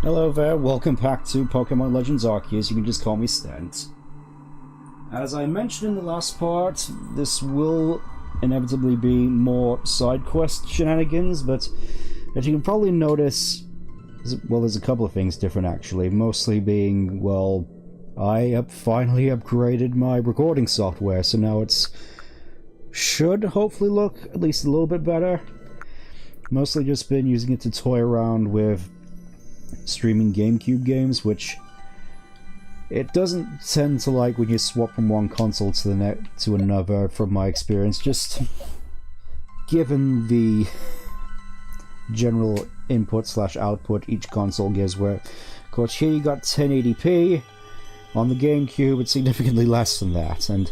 Hello there, welcome back to Pokemon Legends Arceus. You can just call me Stent. As I mentioned in the last part, this will inevitably be more side quest shenanigans, but as you can probably notice, well, there's a couple of things different actually, mostly being, well, I have finally upgraded my recording software, so now it's should hopefully look at least a little bit better. Mostly just been using it to toy around with streaming GameCube games, which it doesn't tend to like when you swap from one console to to another, from my experience, just given the general input/output each console gives, where of course here you got 1080p, on the GameCube it's significantly less than that. And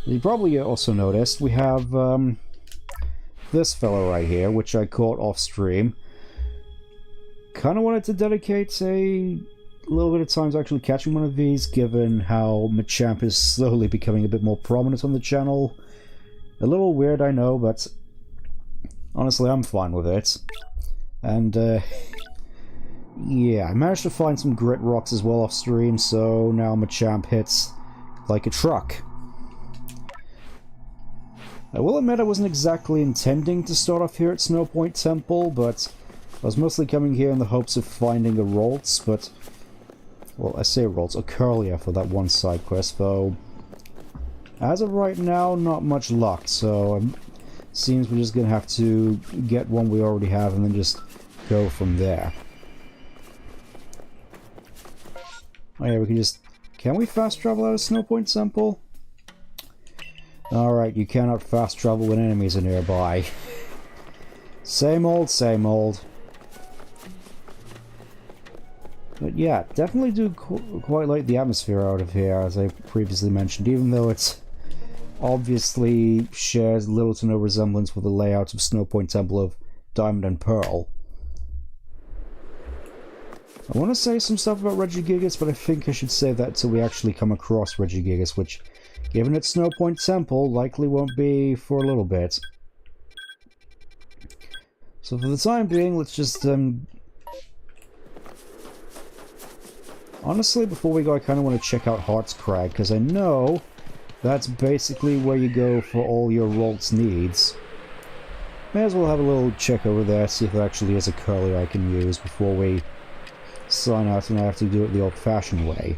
you probably also noticed we have this fellow right here, which I caught off stream. Kind of wanted to dedicate a little bit of time to actually catching one of these, given how Machamp is slowly becoming a bit more prominent on the channel. A little weird, I know, but honestly, I'm fine with it. And, yeah, I managed to find some Grit Rocks as well off stream, so now Machamp hits like a truck. I will admit I wasn't exactly intending to start off here at Snowpoint Temple, but I was mostly coming here in the hopes of finding a Ralts, but, well, I say Ralts, a Curlier for that one side quest, though as of right now, not much luck, so it seems we're just gonna have to get one we already have and then just go from there. Oh yeah, we can just... Can we fast travel out of Snowpoint Temple? Alright, you cannot fast travel when enemies are nearby. Same old, same old. But yeah, definitely do quite like the atmosphere out of here, as I previously mentioned, even though it obviously shares little to no resemblance with the layout of Snowpoint Temple of Diamond and Pearl. I want to say some stuff about Regigigas, but I think I should save that until we actually come across Regigigas, which, given it's Snowpoint Temple, likely won't be for a little bit. So for the time being, let's just honestly, before we go, I kind of want to check out Heart's Crag, because I know that's basically where you go for all your Ralts needs. May as well have a little check over there, see if there actually is a Curlier I can use before we sign out and I have to do it the old-fashioned way.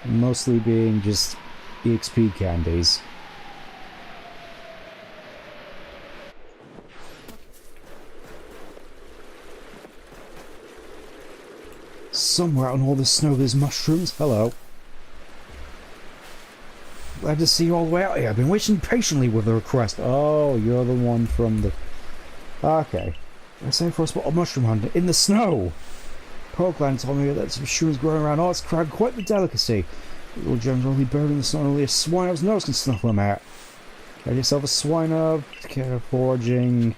Mostly being just EXP candies. Somewhere out in all this snow there's mushrooms. Hello. Glad to see you all the way out here. I've been waiting patiently with the request. Oh, you're the one from the... Okay. I say for a spot of mushroom hunter in the snow. Pokland told me that some mushrooms growing around Art's Crag, quite the delicacy. Little gems only buried in the snow, only a Swinub's nose can snuff them out. Get yourself a Swinub, care of foraging.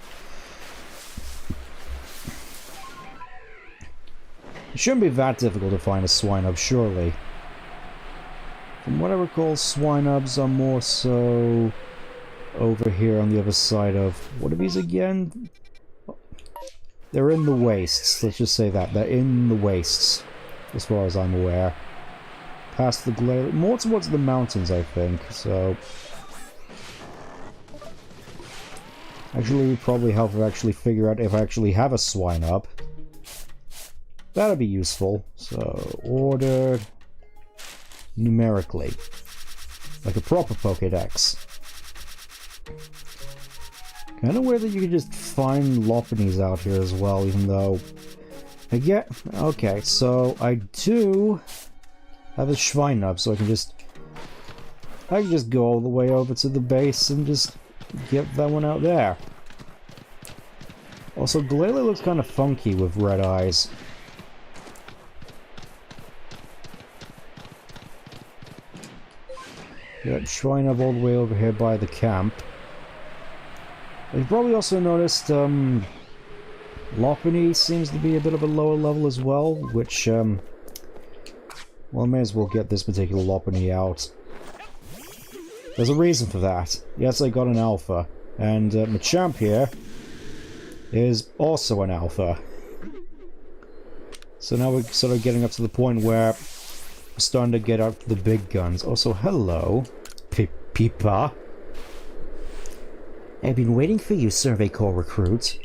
It shouldn't be that difficult to find a Swinub, surely. From what I recall, Swinubs are more so over here on the other side of... What are these again? They're in the wastes, let's just say that. They're in the wastes, as far as I'm aware. Past the glare... More towards the mountains, I think, so... Actually, it would probably help if I actually figure out if I actually have a Swinub. That'll be useful. So, ordered numerically. Like a proper Pokédex. Kinda weird that you can just find Lopunnies out here as well, even though... I get... Okay, so I do have a Schweinub, so I can just go all the way over to the base and just get that one out there. Also, Glalie looks kind of funky with red eyes. Got Schweinub all the way over here by the camp. You've probably also noticed Lopunny seems to be a bit of a lower level as well, which, well, I may as well get this particular Lopunny out. There's a reason for that. Yes, I got an alpha, and Machamp here is also an alpha. So now we're sort of getting up to the point where we're starting to get out the big guns. Also, hello, Peepa. I've been waiting for you, Survey Corps recruit.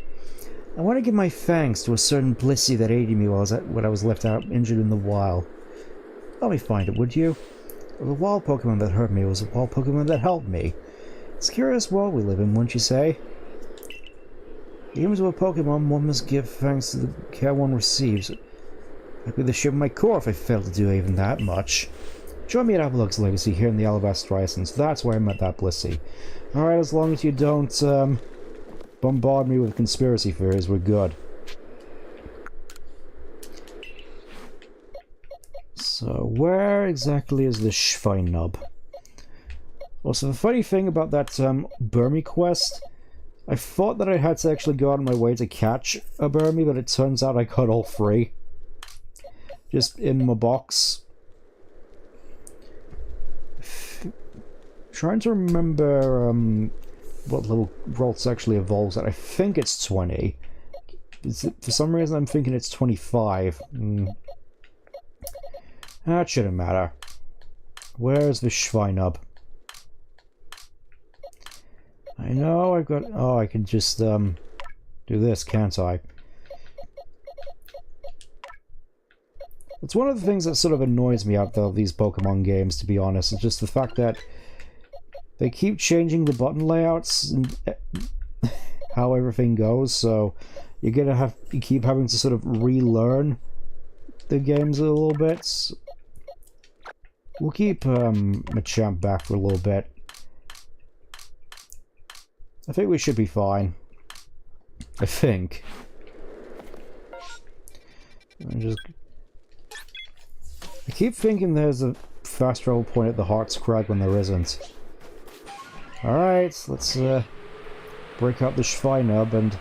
I want to give my thanks to a certain Blissey that aided me when I was left out injured in the wild. Let me find it, would you? The wild Pokemon that hurt me was a wild Pokemon that helped me. It's a curious world we live in, wouldn't you say? Even to a Pokemon, one must give thanks to the care one receives. I'd be the ship of my core if I failed to do even that much. Join me at Avalug's Legacy here in the Alabaster Islands. That's where I met that Blissey. Alright, as long as you don't bombard me with conspiracy theories, we're good. So, where exactly is the Schweinub? Also, the funny thing about that Burmy quest, I thought that I had to actually go out of my way to catch a Burmy, but it turns out I got all three. Just in my box. Trying to remember what level Ralts actually evolves at. I think it's 20. For some reason I'm thinking it's 25. That shouldn't matter. Where's the Schweinub? I know I've got... Oh, I can just do this, can't I? It's one of the things that sort of annoys me out of these Pokemon games, to be honest. It's just the fact that they keep changing the button layouts and how everything goes, so you keep having to sort of relearn the games a little bit. We'll keep Machamp back for a little bit. I think we should be fine. I think. I keep thinking there's a fast travel point at the Heart's Crag when there isn't. Alright, let's break out the Schweinub and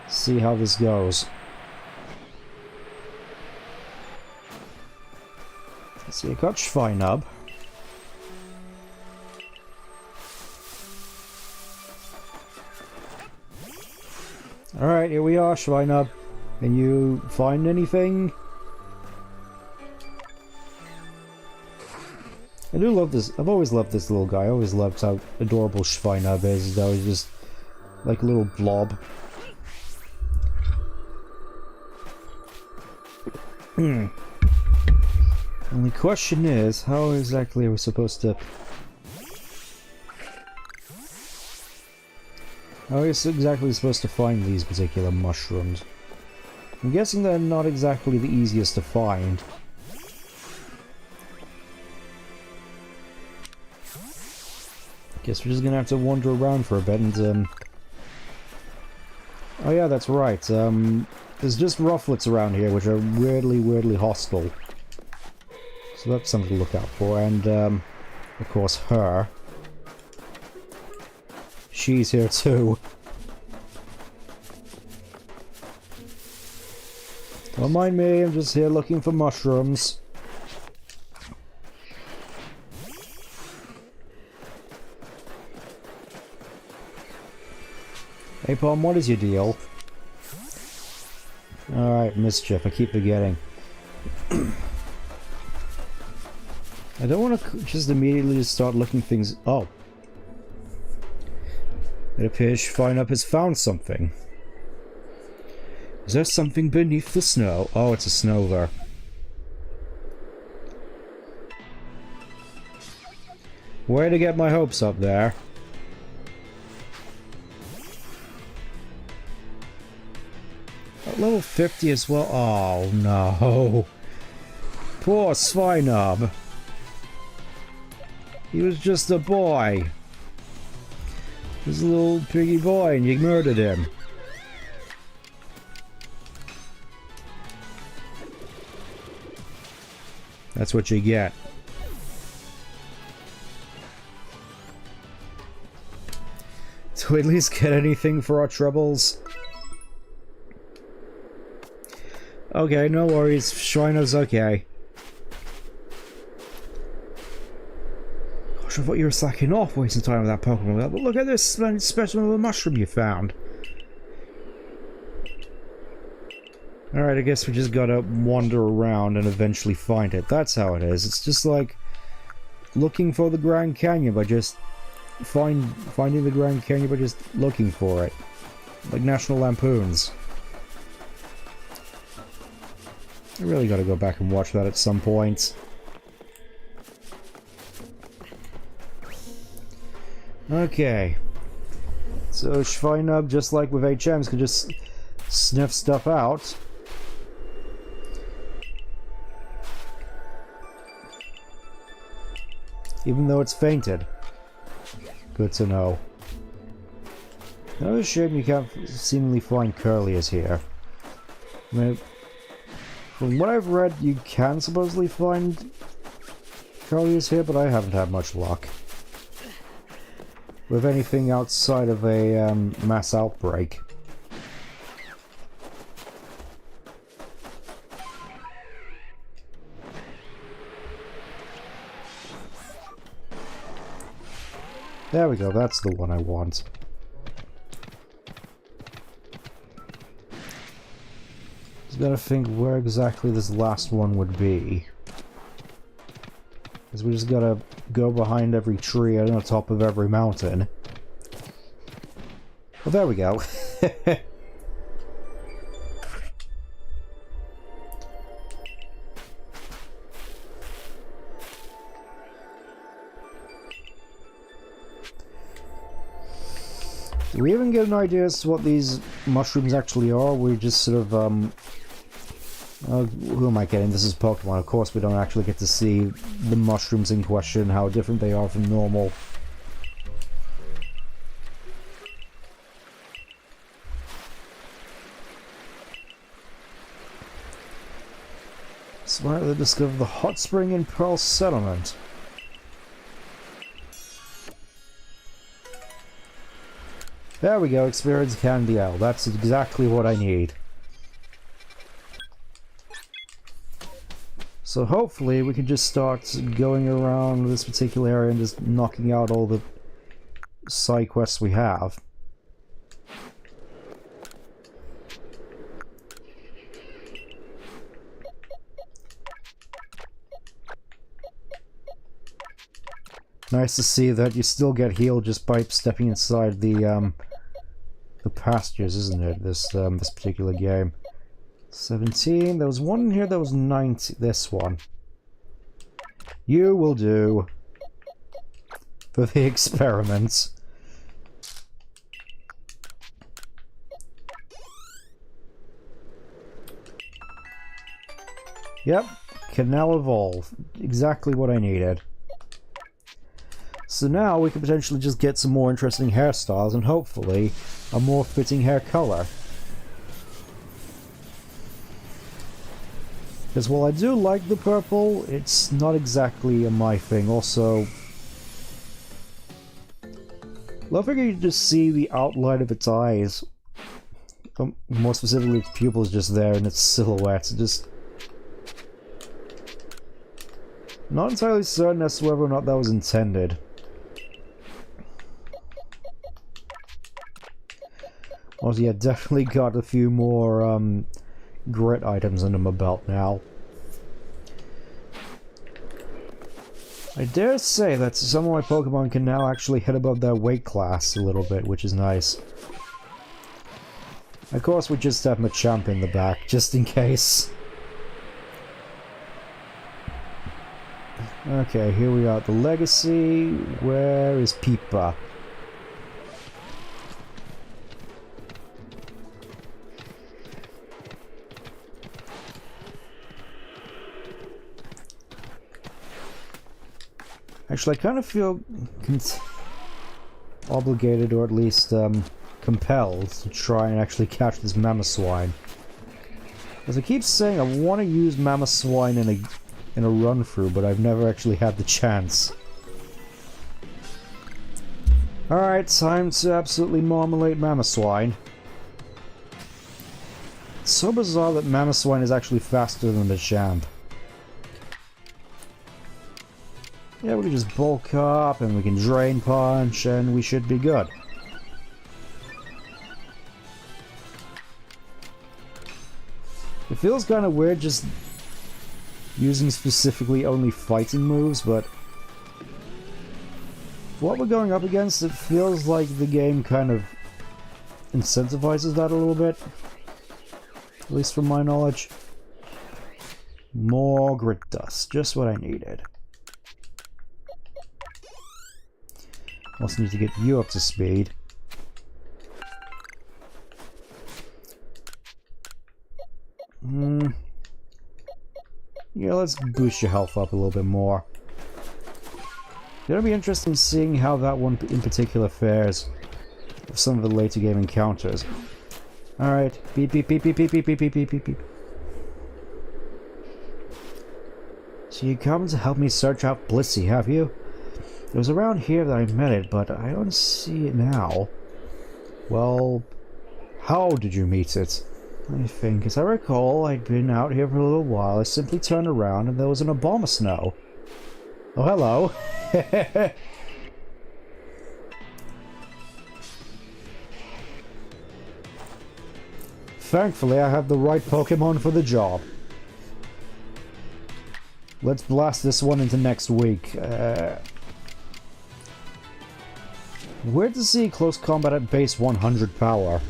see how this goes. Let's see, I got Schweinub. Alright, here we are, Schweinub. Can you find anything? I do love this. I've always loved this little guy. I always loved how adorable Schweinub is. Though he's just like a little blob. And the question is, how exactly are we supposed to... How are we exactly supposed to find these particular mushrooms? I'm guessing they're not exactly the easiest to find. Guess we're just gonna have to wander around for a bit and, Oh yeah, that's right, there's just rufflets around here which are weirdly hostile. So that's something to look out for, and, of course, her. She's here too. Don't mind me, I'm just here looking for mushrooms. Hey Pom, what is your deal? Alright, Mischief, I keep forgetting. I don't want to just immediately start looking things... Oh. It appears Schweinub has found something. Is there something beneath the snow? Oh, it's a Snover. Way to get my hopes up there. At level 50 as well. Oh no. Poor Schweinub. He was just a boy. He was a little piggy boy and you murdered him. That's what you get. Do we at least get anything for our troubles? Okay, no worries. Schweinub's okay. Gosh, I thought you were slacking off wasting time with that Pokemon. But look at this splendid specimen of a mushroom you found. Alright, I guess we just gotta wander around and eventually find it. That's how it is. It's just like looking for the Grand Canyon by just finding the Grand Canyon by just looking for it. Like National Lampoons. I really gotta go back and watch that at some point. Okay. So Schweinub, just like with HMs, can just sniff stuff out. Even though it's fainted. Good to know. No shame you can't seemingly find Curlius here. I mean, from what I've read, you can supposedly find Curlius here, but I haven't had much luck with anything outside of a mass outbreak. There we go, that's the one I want. Just gotta think where exactly this last one would be. Because we just gotta go behind every tree and on top of every mountain. Well, there we go. Do we even get an idea as to what these mushrooms actually are? We just sort of, who am I kidding? This is Pokemon. Of course we don't actually get to see the mushrooms in question, how different they are from normal. Smartly discover the hot spring in Pearl Settlement. There we go, experience Candiel. That's exactly what I need. So hopefully we can just start going around this particular area and just knocking out all the side quests we have. Nice to see that you still get healed just by stepping inside the pastures, isn't it? This particular game. 17. There was one in here that was 90. This one. You will do for the experiments. Yep, can now evolve. Exactly what I needed. So now we can potentially just get some more interesting hairstyles and hopefully a more fitting hair color. Because while I do like the purple, it's not exactly my thing. Also, love how you just see the outline of its eyes. More specifically, its pupils just there and its silhouette. Just not entirely certain as to whether or not that was intended. Also, yeah, definitely got a few more grit items under my belt now. I dare say that some of my Pokemon can now actually hit above their weight class a little bit, which is nice. Of course, we just have Machamp in the back, just in case. Okay, here we are at the Legacy. Where is Peepa? Actually, I kind of feel obligated, or at least compelled, to try and actually catch this Mamoswine. As I keep saying, I want to use Mamoswine in a run-through, but I've never actually had the chance. Alright, time to absolutely marmalade Mamoswine. It's so bizarre that Mamoswine is actually faster than the Champ. Yeah, we can just bulk up and we can Drain Punch and we should be good. The It feels kind of weird just using specifically only fighting moves, but for what we're going up against, it feels like the game kind of incentivizes that a little bit. At least from my knowledge. More grit dust, just what I needed. Also need to get you up to speed. Yeah, let's boost your health up a little bit more. It'll be interesting seeing how that one in particular fares with some of the later game encounters. Alright, beep beep beep beep beep beep beep beep beep beep beep. So you come to help me search out Blissey, have you? It was around here that I met it, but I don't see it now. Well, how did you meet it? I think, as I recall, I'd been out here for a little while. I simply turned around and there was an Abomasnow. Oh, hello. Thankfully, I have the right Pokemon for the job. Let's blast this one into next week. Weird to see close combat at base 100 power.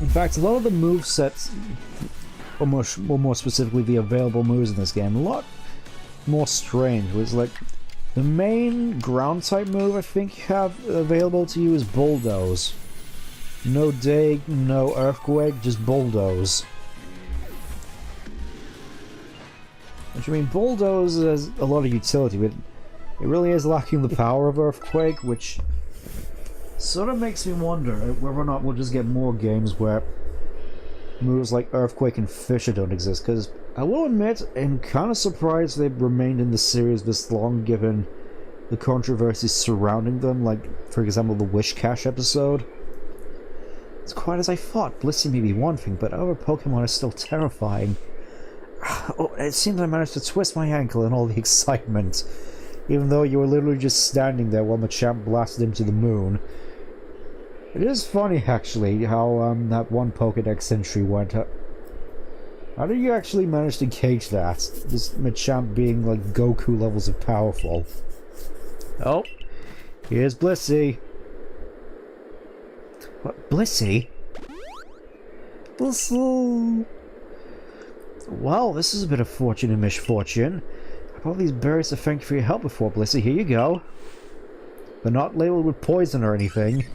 In fact, a lot of the movesets, or more specifically the available moves in this game, a lot more strange. It was like, the main ground type move I think you have available to you is Bulldoze. No Dig, no Earthquake, just Bulldoze. Which, I mean, Bulldoze has a lot of utility, but it really is lacking the power of Earthquake, which sort of makes me wonder whether or not we'll just get more games where moves like Earthquake and Fissure don't exist, because I will admit, I'm kind of surprised they've remained in the series this long given the controversies surrounding them, like, for example, the Wish Cache episode. As quiet as I thought, Blissey may be one thing, but other Pokemon are still terrifying. Oh, it seems I managed to twist my ankle in all the excitement, even though you were literally just standing there while Machamp blasted him to the moon. It is funny, actually, how that one Pokedex entry went. How did you actually manage to gauge that? This Machamp being like Goku levels of powerful. Oh, here's Blissey. What, Blissey? Blissey. Well, this is a bit of fortune and misfortune. I brought these berries to thank you for your help before, Blissey. Here you go. They're not labeled with poison or anything.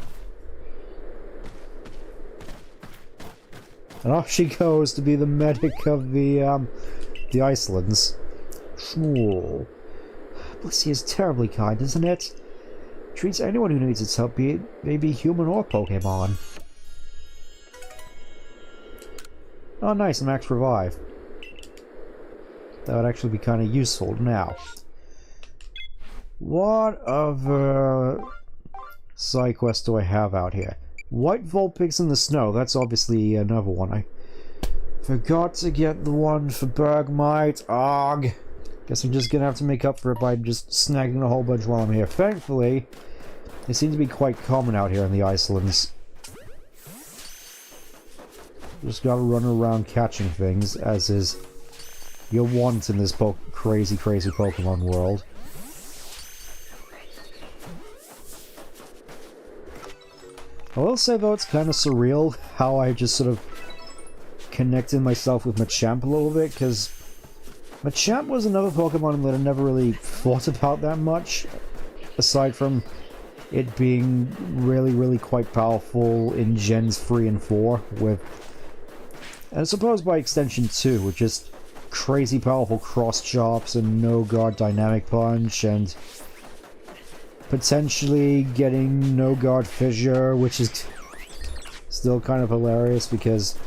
And off she goes to be the medic of the Icelands. Shmuel. Blissey is terribly kind, isn't it? Treats anyone who needs its help, be it maybe human or Pokemon. Oh nice, Max Revive. That would actually be kind of useful now. What other side quests do I have out here? White Vulpix in the snow, that's obviously another one. I forgot to get the one for Bergmite. Arg! Guess I'm just gonna have to make up for it by just snagging a whole bunch while I'm here. Thankfully, they seem to be quite common out here in the Icelands. Just gotta run around catching things, as is your want in this crazy Pokemon world. I will say though, it's kind of surreal how I just sort of connected myself with Machamp a little bit, because Machamp was another Pokemon that I never really thought about that much, aside from it being really quite powerful in Gens 3 and 4, with, and I suppose by extension 2, with just crazy powerful cross chops and no guard dynamic punch, and potentially getting no guard fissure, which is still kind of hilarious because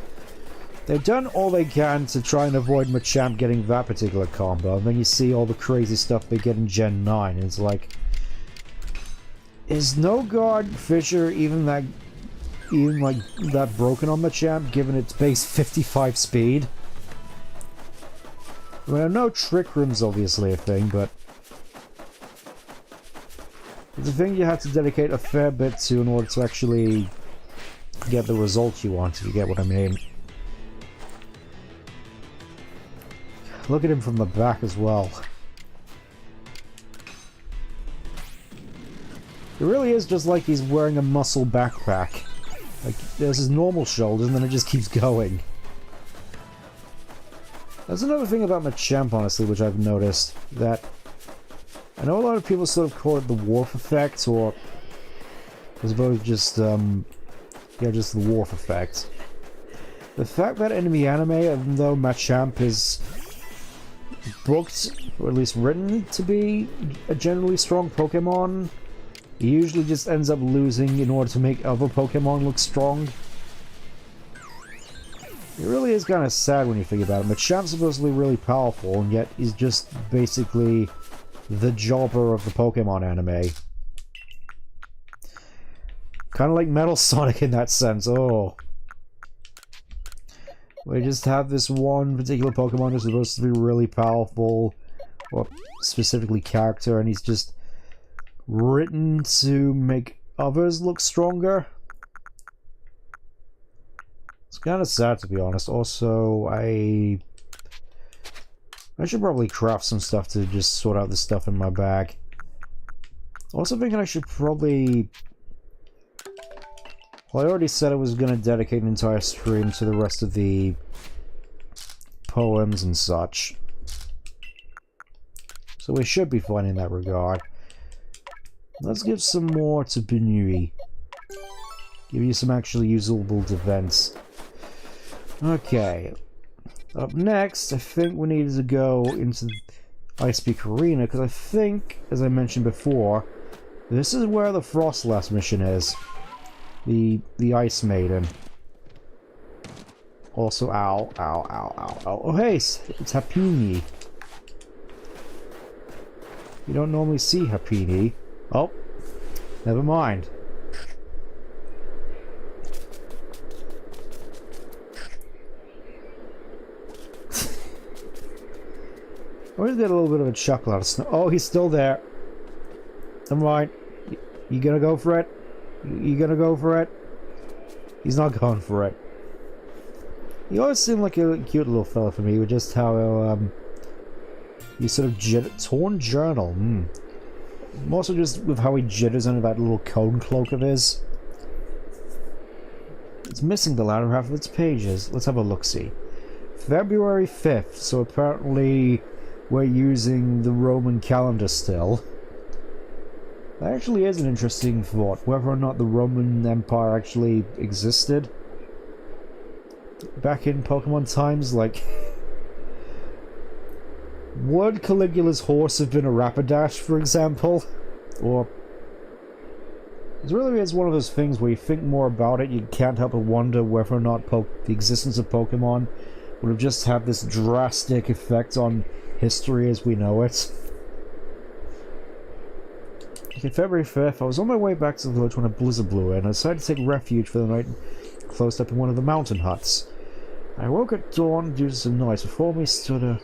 they've done all they can to try and avoid Machamp getting that particular combo, and then you see all the crazy stuff they get in Gen 9, and it's like, is no guard fissure even like that broken on Machamp, given its base 55 speed? I mean, I know Trick Room's obviously a thing, but It's a thing you have to dedicate a fair bit to in order to actually get the result you want, if you get what I mean. Look at him from the back as well. It really is just like he's wearing a muscle backpack. Like, there's his normal shoulders and then it just keeps going. That's another thing about Machamp, honestly, which I've noticed. That I know a lot of people sort of call it the Wharf effect, or I suppose just, yeah, just the Wharf effect. The fact that enemy anime, even though Machamp is booked, or at least written, to be a generally strong Pokemon, he usually just ends up losing in order to make other Pokemon look strong. It really is kind of sad when you think about it. Machamp's supposedly really powerful, and yet he's just basically the jobber of the Pokemon anime. Kind of like Metal Sonic in that sense. Oh. We just have this one particular Pokemon who's supposed to be really powerful, or specifically character, and he's just written to make others look stronger. It's kind of sad, to be honest. Also, I should probably craft some stuff to just sort out the stuff in my bag. Also thinking I should probably... Well, I already said I was going to dedicate an entire stream to the rest of the poems and such. So we should be fine in that regard. Let's give some more to Benui. Give you some actually usable defense. Okay. Up next, I think we need to go into Ice Peak Arena, because I think, as I mentioned before, this is where the Frostlass mission is. The Ice Maiden. Also, ow, ow, ow, ow, ow. Oh, hey, it's Happiny. You don't normally see Happiny. Oh, never mind. I always get a little bit of a chuckle out of Snow. Oh, he's still there. Never mind. You gonna go for it? You gonna go for it? He's not going for it. He always seemed like a cute little fella for me, with just how, he sort of torn journal. Also just with how he jitters under that little cone cloak of his. It's missing the latter half of its pages. Let's have a look-see. February 5th, so apparently we're using the Roman calendar still. That actually is an interesting thought, whether or not the Roman Empire actually existed back in Pokemon times. Like, would Caligula's horse have been a Rapidash, for example? Or it really is one of those things where you think more about it, you can't help but wonder whether or not the existence of Pokemon would have just had this drastic effect on history as we know it. Okay, February 5th, I was on my way back to the village when a blizzard blew in. I decided to take refuge for the night closed up in one of the mountain huts. I woke at dawn due to some noise. Before me stood a...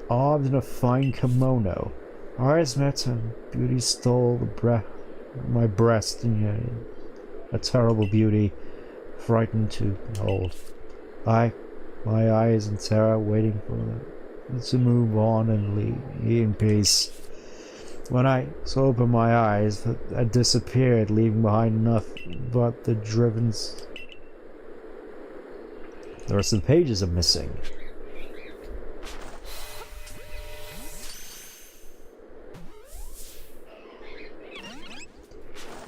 armed in a fine kimono. Our eyes met and beauty stole my breast, and a terrible beauty, frightened to behold. My eyes in terror, waiting for it to move on and leave me in peace. When I opened my eyes, I disappeared, leaving behind nothing but the drivens. The rest of the pages are missing.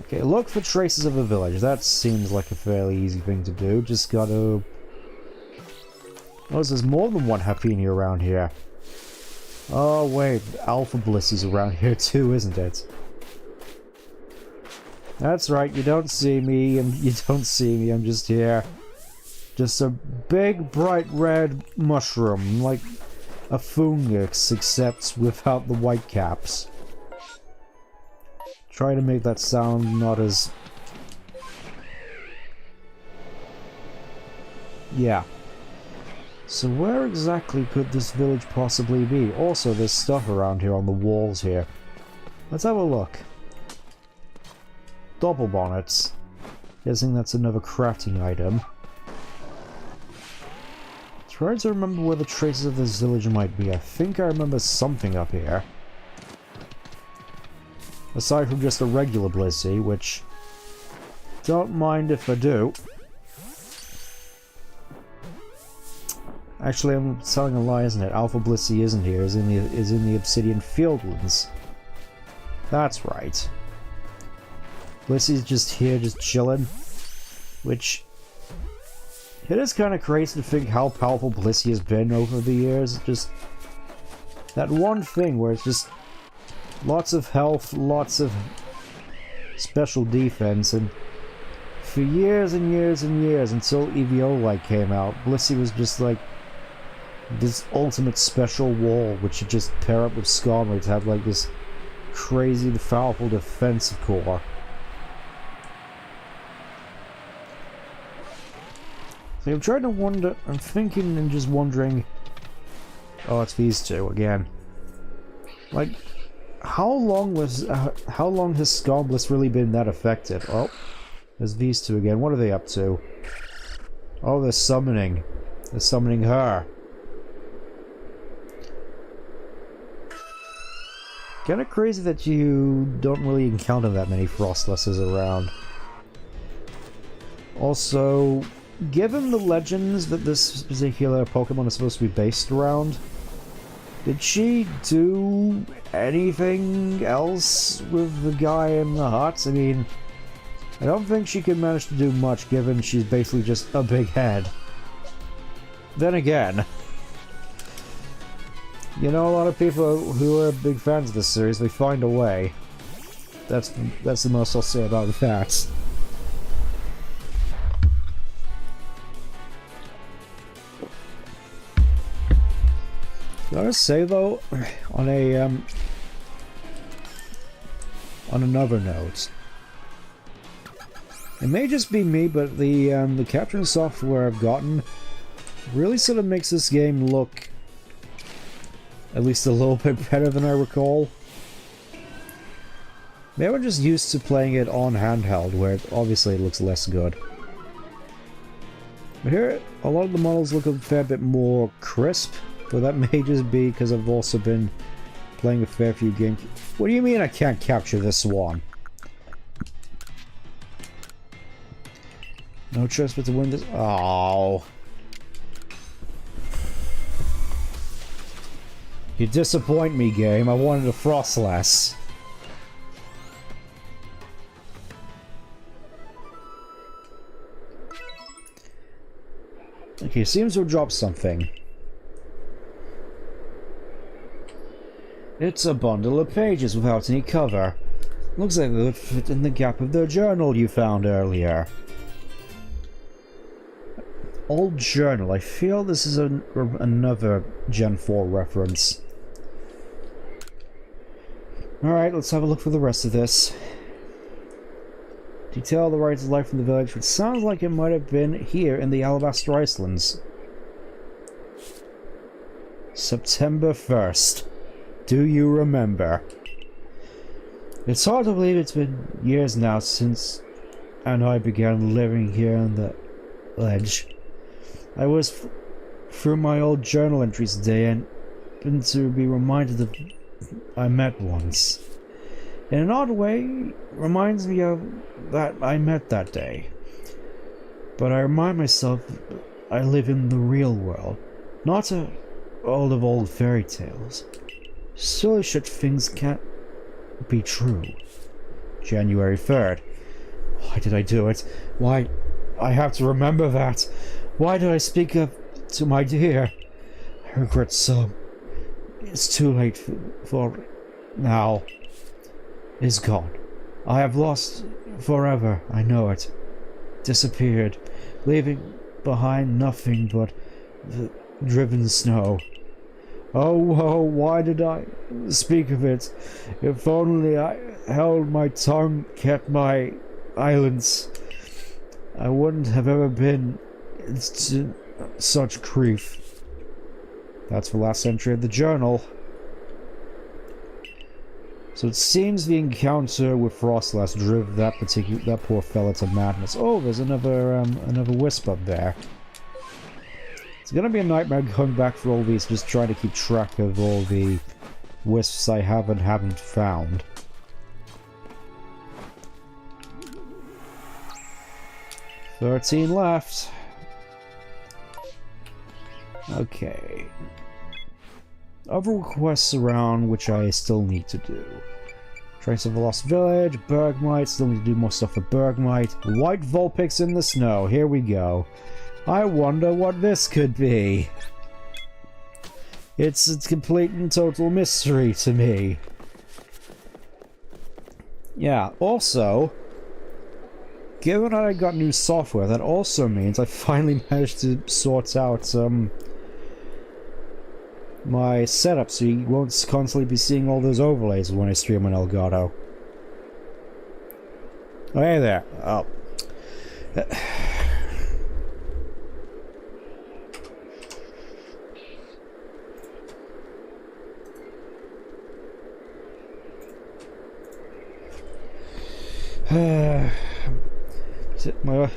Okay, look for traces of a village. That seems like a fairly easy thing to do. Just gotta... Oh, there's more than one Happiny around here. Oh wait, Alpha Bliss is around here too, isn't it? That's right, you don't see me, and you don't see me, I'm just here. Just a big, bright red mushroom, like a fungus, except without the white caps. Try to make that sound not as... Yeah. So where exactly could this village possibly be? Also, there's stuff around here on the walls here. Let's have a look. double bonnets. Guessing that's another crafting item. Trying to remember where the traces of this village might be. I think I remember something up here. Aside from just a regular Blissey, which... don't mind if I do. Actually, I'm telling a lie, isn't it? Alpha Blissey isn't here, is in the Obsidian Fieldlands. That's right. Blissey's just here, just chilling. Which... it is kind of crazy to think how powerful Blissey has been over the years. Just... that one thing where it's just... lots of health, lots of special defense, and for years and years and years, until Eviolite came out, Blissey was just like this ultimate special wall, which you just pair up with Skarmory to have like this crazy, powerful defensive core. So I'm trying to wonder, I'm thinking and just wondering, oh, it's these two again. Like, how long has Skarbliss really been that affected? Oh, there's these two again. What are they up to? Oh, they're summoning. They're summoning her. Kinda crazy that you don't really encounter that many Frostlesses around. Also, given the legends that this particular Pokemon is supposed to be based around, did she do anything else with the guy in the hut? I mean, I don't think she could manage to do much given she's basically just a big head. Then again, you know, a lot of people who are big fans of this series, they find a way. That's the most I'll say about that. Gotta say though, on another note, it may just be me, but the capturing software I've gotten really sort of makes this game look at least a little bit better than I recall. Maybe I'm just used to playing it on handheld, where obviously it looks less good. But here, a lot of the models look a fair bit more crisp. But that may just be because I've also been playing a fair few games. What do you mean I can't capture this one? No choice but to win this. Oh. You disappoint me, game. I wanted a Frostless. Okay, seems to have dropped something. It's a bundle of pages without any cover. Looks like they would fit in the gap of the journal you found earlier. Old journal. I feel this is another Gen 4 reference. Alright, let's have a look for the rest of this. Detail the rights of life in the village, which sounds like it might have been here in the Alabaster Icelands. September 1st. Do you remember? It's hard to believe it's been years now since I began living here on the ledge. I was through my old journal entries today and been to be reminded of I met once. In an odd way, reminds me of that I met that day. But I remind myself I live in the real world, not a world of old fairy tales. Surely such things can't be true. January 3rd. Why did I do it? Why? I have to remember that. Why did I speak up to my dear? I regret so. It's too late for now. It's gone. I have lost forever. I know it. Disappeared, leaving behind nothing but the driven snow. Oh, why did I speak of it? If only I held my tongue, kept my silence, I wouldn't have ever been in such grief. That's the last entry of the journal. So it seems the encounter with Frostlass drove that poor fella to madness. Oh, there's another wisp up there. It's gonna be a nightmare going back for all these, just trying to keep track of all the wisps I haven't found. $13 left. Okay. Other requests around which I still need to do. Trace of a Lost Village, Bergmite, still need to do more stuff for Bergmite. White Vulpix in the snow, here we go. I wonder what this could be. It's a complete and total mystery to me. Yeah, also, given that I got new software, that also means I finally managed to sort out my setup so you won't constantly be seeing all those overlays when I stream on Elgato. Oh, hey there. Oh.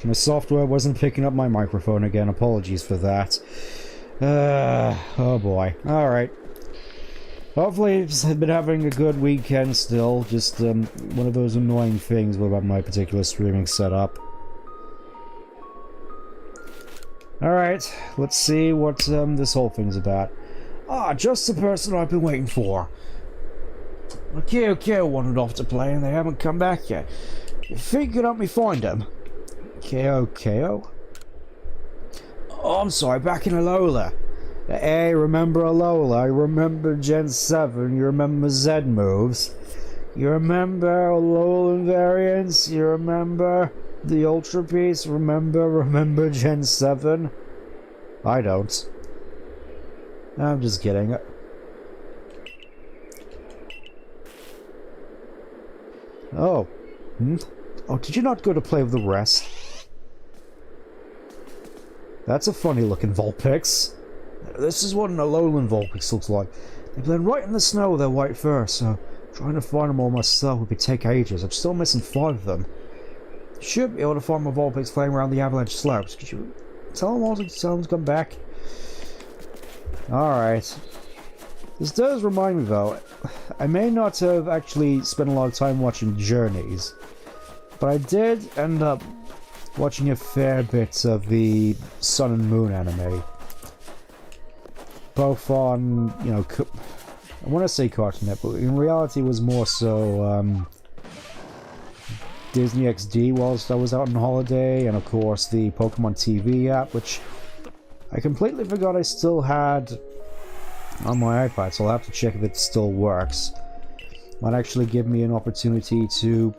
My software wasn't picking up my microphone again. Apologies for that. Oh boy. Alright. Hopefully I've been having a good weekend still. Just one of those annoying things about my particular streaming setup. Alright, let's see what this whole thing's about. Ah, just the person I've been waiting for. Okay, wandered off to play and they haven't come back yet. You think you could help me find them? KO? Oh, I'm sorry, back in Alola. Hey, remember Alola? You remember Gen 7? You remember Z moves? You remember Alolan variants? You remember the Ultra Piece? Remember Gen 7? I don't. I'm just kidding. Oh. Oh, did you not go to play with the rest? That's a funny looking Vulpix. This is what an Alolan Vulpix looks like. They blend right in the snow with their white fur, so trying to find them all myself would take ages. I'm still missing 5 of them. Should be able to find my Vulpix flying around the avalanche slopes. Could you tell them to come back? Alright. This does remind me though, I may not have actually spent a lot of time watching Journeys, but I did end up watching a fair bit of the Sun and Moon anime. Both on, you know, I want to say Cartoon Network, but in reality it was more so Disney XD whilst I was out on holiday, and of course the Pokemon TV app, which I completely forgot I still had on my iPad, so I'll have to check if it still works. Might actually give me an opportunity to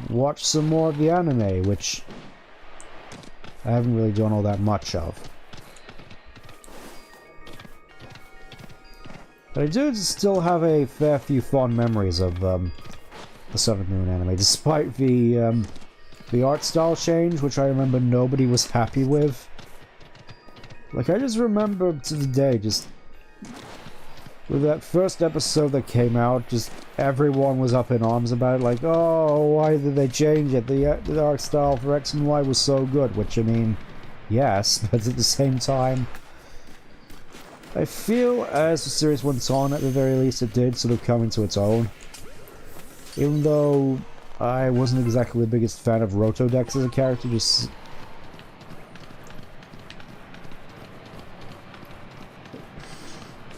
watch some more of the anime, which I haven't really done all that much of. But I do still have a fair few fond memories of the Sun and Moon anime, despite the art style change, which I remember nobody was happy with. Like, I just remember to the day, just with that first episode that came out, just everyone was up in arms about it, like, oh, why did they change it? The art style for X and Y was so good, which, I mean, yes, but at the same time, I feel as the series went on, at the very least, it did sort of come into its own. Even though I wasn't exactly the biggest fan of Rotodex as a character, just...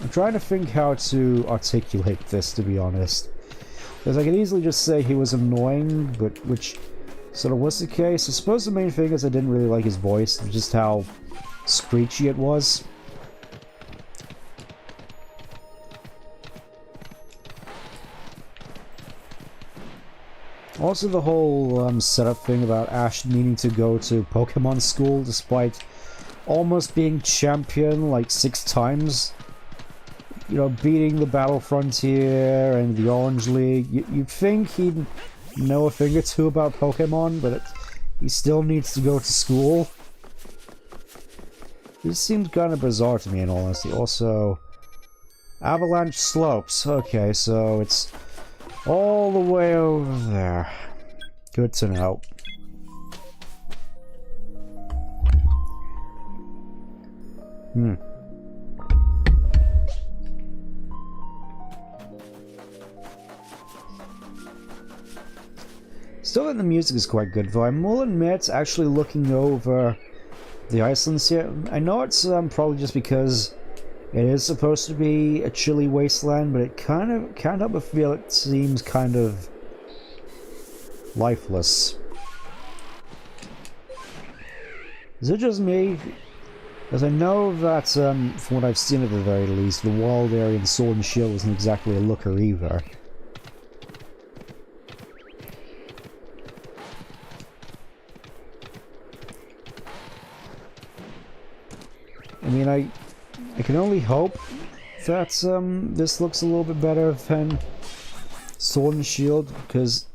I'm trying to think how to articulate this, to be honest. Because I could easily just say he was annoying, but which sort of was the case. I suppose the main thing is I didn't really like his voice, just how screechy it was. Also the whole setup thing about Ash needing to go to Pokemon school despite almost being champion like 6 times. You know, beating the Battle Frontier and the Orange League. You'd think he'd know a thing or two about Pokemon, but he still needs to go to school. This seems kind of bizarre to me, in all honesty. Also, Avalanche Slopes. Okay, so it's All the way over there. Good to know. Still think the music is quite good, though. I will admit, actually looking over the Icelands here, I know it's probably just because it is supposed to be a chilly wasteland, but it can't help but feel it seems kind of lifeless. Is it just me? Because I know that, from what I've seen at the very least, the wild area in Sword and Shield isn't exactly a looker either. I mean, I can only hope that this looks a little bit better than Sword and Shield, because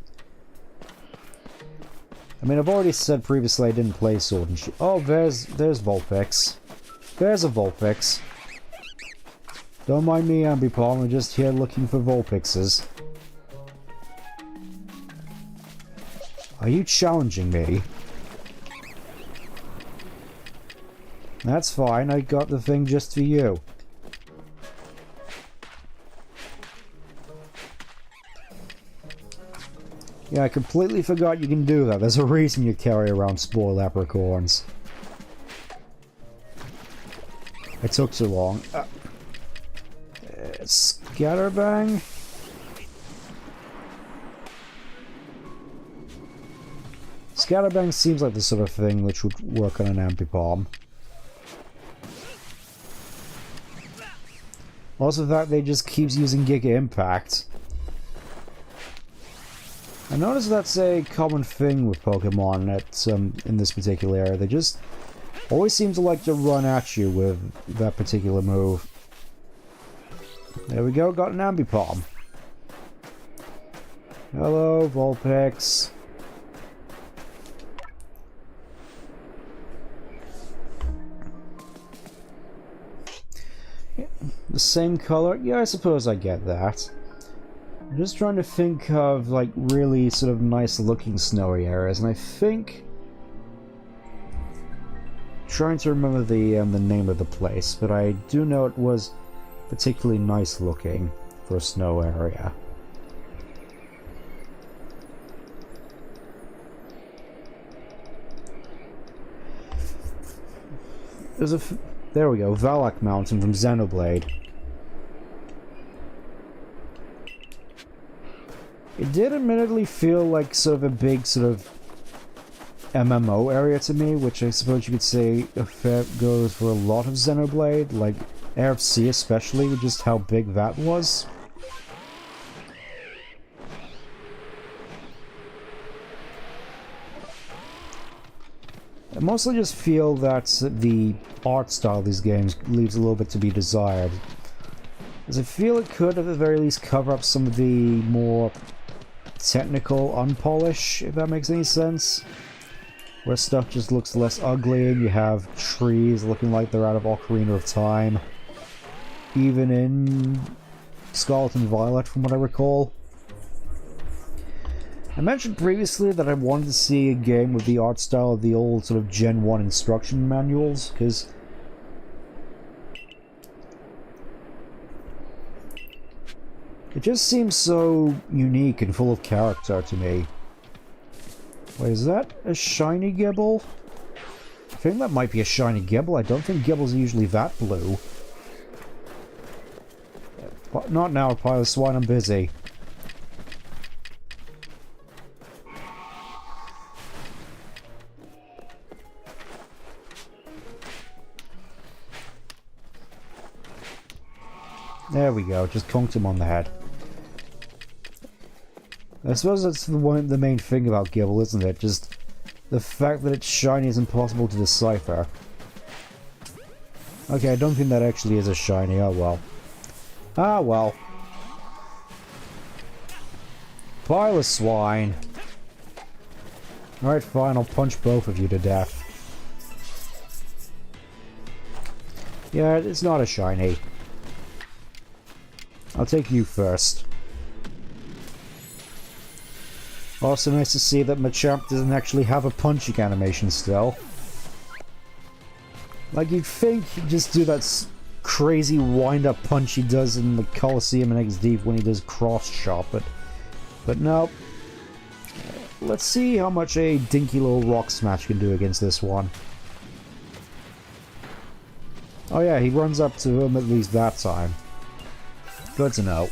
I mean, I've already said previously I didn't play Sword and Shield. Oh, there's Vulpix. There's a Vulpix. Don't mind me, Ambipom, I'm just here looking for Vulpixes. Are you challenging me? That's fine, I got the thing just for you. Yeah, I completely forgot you can do that. There's a reason you carry around spoiled apricorns. It took too long. Scatterbang? Scatterbang seems like the sort of thing which would work on an Ambipom. Also, the fact they just keeps using Giga Impact. I noticed that's a common thing with Pokemon at, in this particular area. They just always seem to like to run at you with that particular move. There we go, got an Ambipom. Hello, Vulpix. The same color? Yeah, I suppose I get that. I'm just trying to think of, like, really sort of nice looking snowy areas, and I think... trying to remember the name of the place, but I do know it was particularly nice looking for a snow area. There's a... there we go, Valak Mountain from Xenoblade. It did admittedly feel like sort of a big sort of MMO area to me, which I suppose you could say goes for a lot of Xenoblade, like AFC especially, with just how big that was. I mostly just feel that the art style of these games leaves a little bit to be desired, as I feel it could at the very least cover up some of the more technical unpolish, if that makes any sense, where stuff just looks less ugly and you have trees looking like they're out of Ocarina of Time, even in Scarlet and Violet from what I recall. I mentioned previously that I wanted to see a game with the art style of the old sort of Gen 1 instruction manuals, because it just seems so unique and full of character to me. Wait, is that a shiny Gibble? I think that might be a shiny Gibble. I don't think Gibbles are usually that blue. But not now, Piloswine, I'm busy. There we go, just conked him on the head. I suppose that's the main thing about Gibble, isn't it? Just the fact that it's shiny is impossible to decipher. Okay, I don't think that actually is a shiny, oh well. Ah well. Piloswine. Alright, fine, I'll punch both of you to death. Yeah, it's not a shiny. I'll take you first. Also nice to see that Machamp doesn't actually have a punching animation still. Like, you'd think he'd just do that crazy wind-up punch he does in the Coliseum in XD when he does cross-shot, but no. Let's see how much a dinky little rock smash can do against this one. Oh yeah, he runs up to him at least that time. Good to know.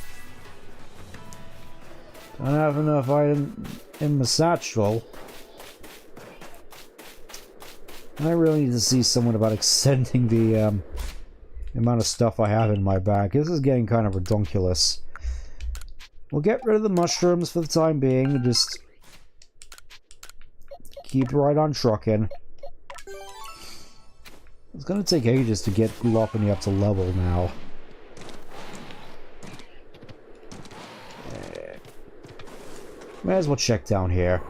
Don't have enough item in my satchel. I really need to see someone about extending the amount of stuff I have in my bag. This is getting kind of redonkulous. We'll get rid of the mushrooms for the time being and just keep right on trucking. It's gonna take ages to get Lopunny up to level now. May as well check down here.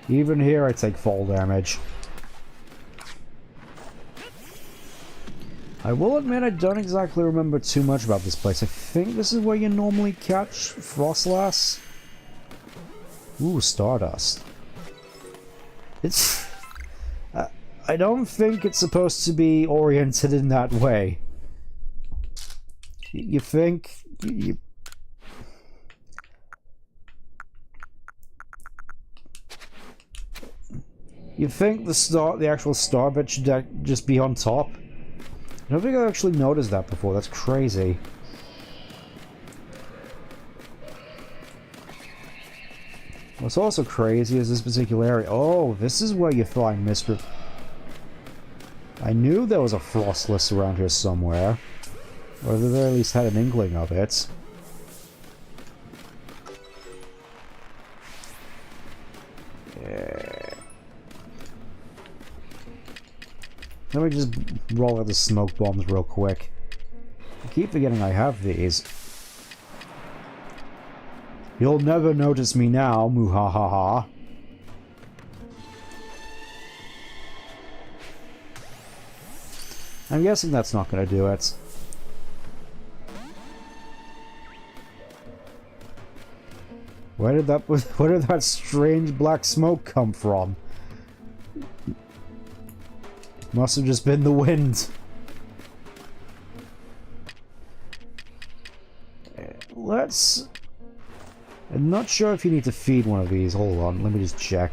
Even here I take fall damage. I will admit I don't exactly remember too much about this place. I think this is where you normally catch Frostlass. Ooh, Stardust. It's... I don't think it's supposed to be oriented in that way. You think... You think the actual star bit should just be on top? I don't think I actually noticed that before. That's crazy. What's also crazy is this particular area. Oh, this is where you find Mr. I knew there was a Frostless around here somewhere. Or at the very least had an inkling of it. Let me just roll out the smoke bombs real quick. I keep forgetting I have these. You'll never notice me now, muhahaha. I'm guessing that's not gonna do it. Where did that strange black smoke come from? Must have just been the wind. Let's... I'm not sure if you need to feed one of these. Hold on, let me just check.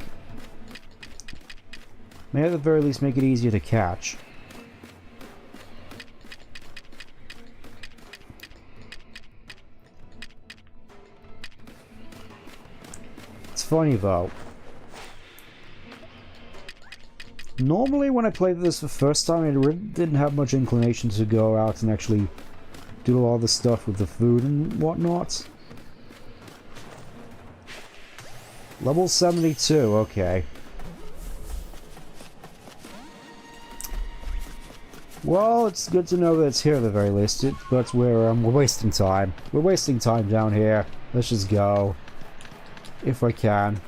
May at the very least make it easier to catch. It's funny though. Normally when I played this the first time, I really didn't have much inclination to go out and actually do all the stuff with the food and whatnot. Level 72, okay. Well, it's good to know that it's here at the very least, but we're wasting time. We're wasting time down here. Let's just go. If I can.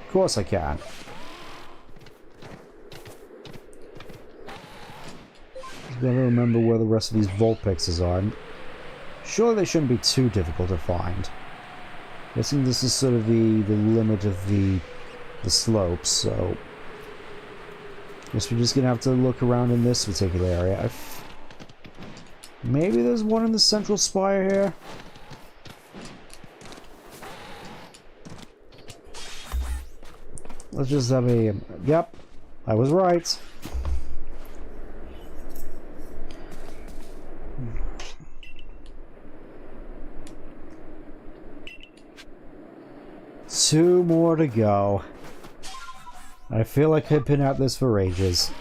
Of course I can. Just gotta remember where the rest of these Vulpixes are. Surely they shouldn't be too difficult to find. Guessing this is sort of the limit of the slopes, so... guess we're just gonna have to look around in this particular area. Maybe there's one in the central spire here? Let's just have a... yep, I was right. Two more to go. I feel like I've been at this for ages.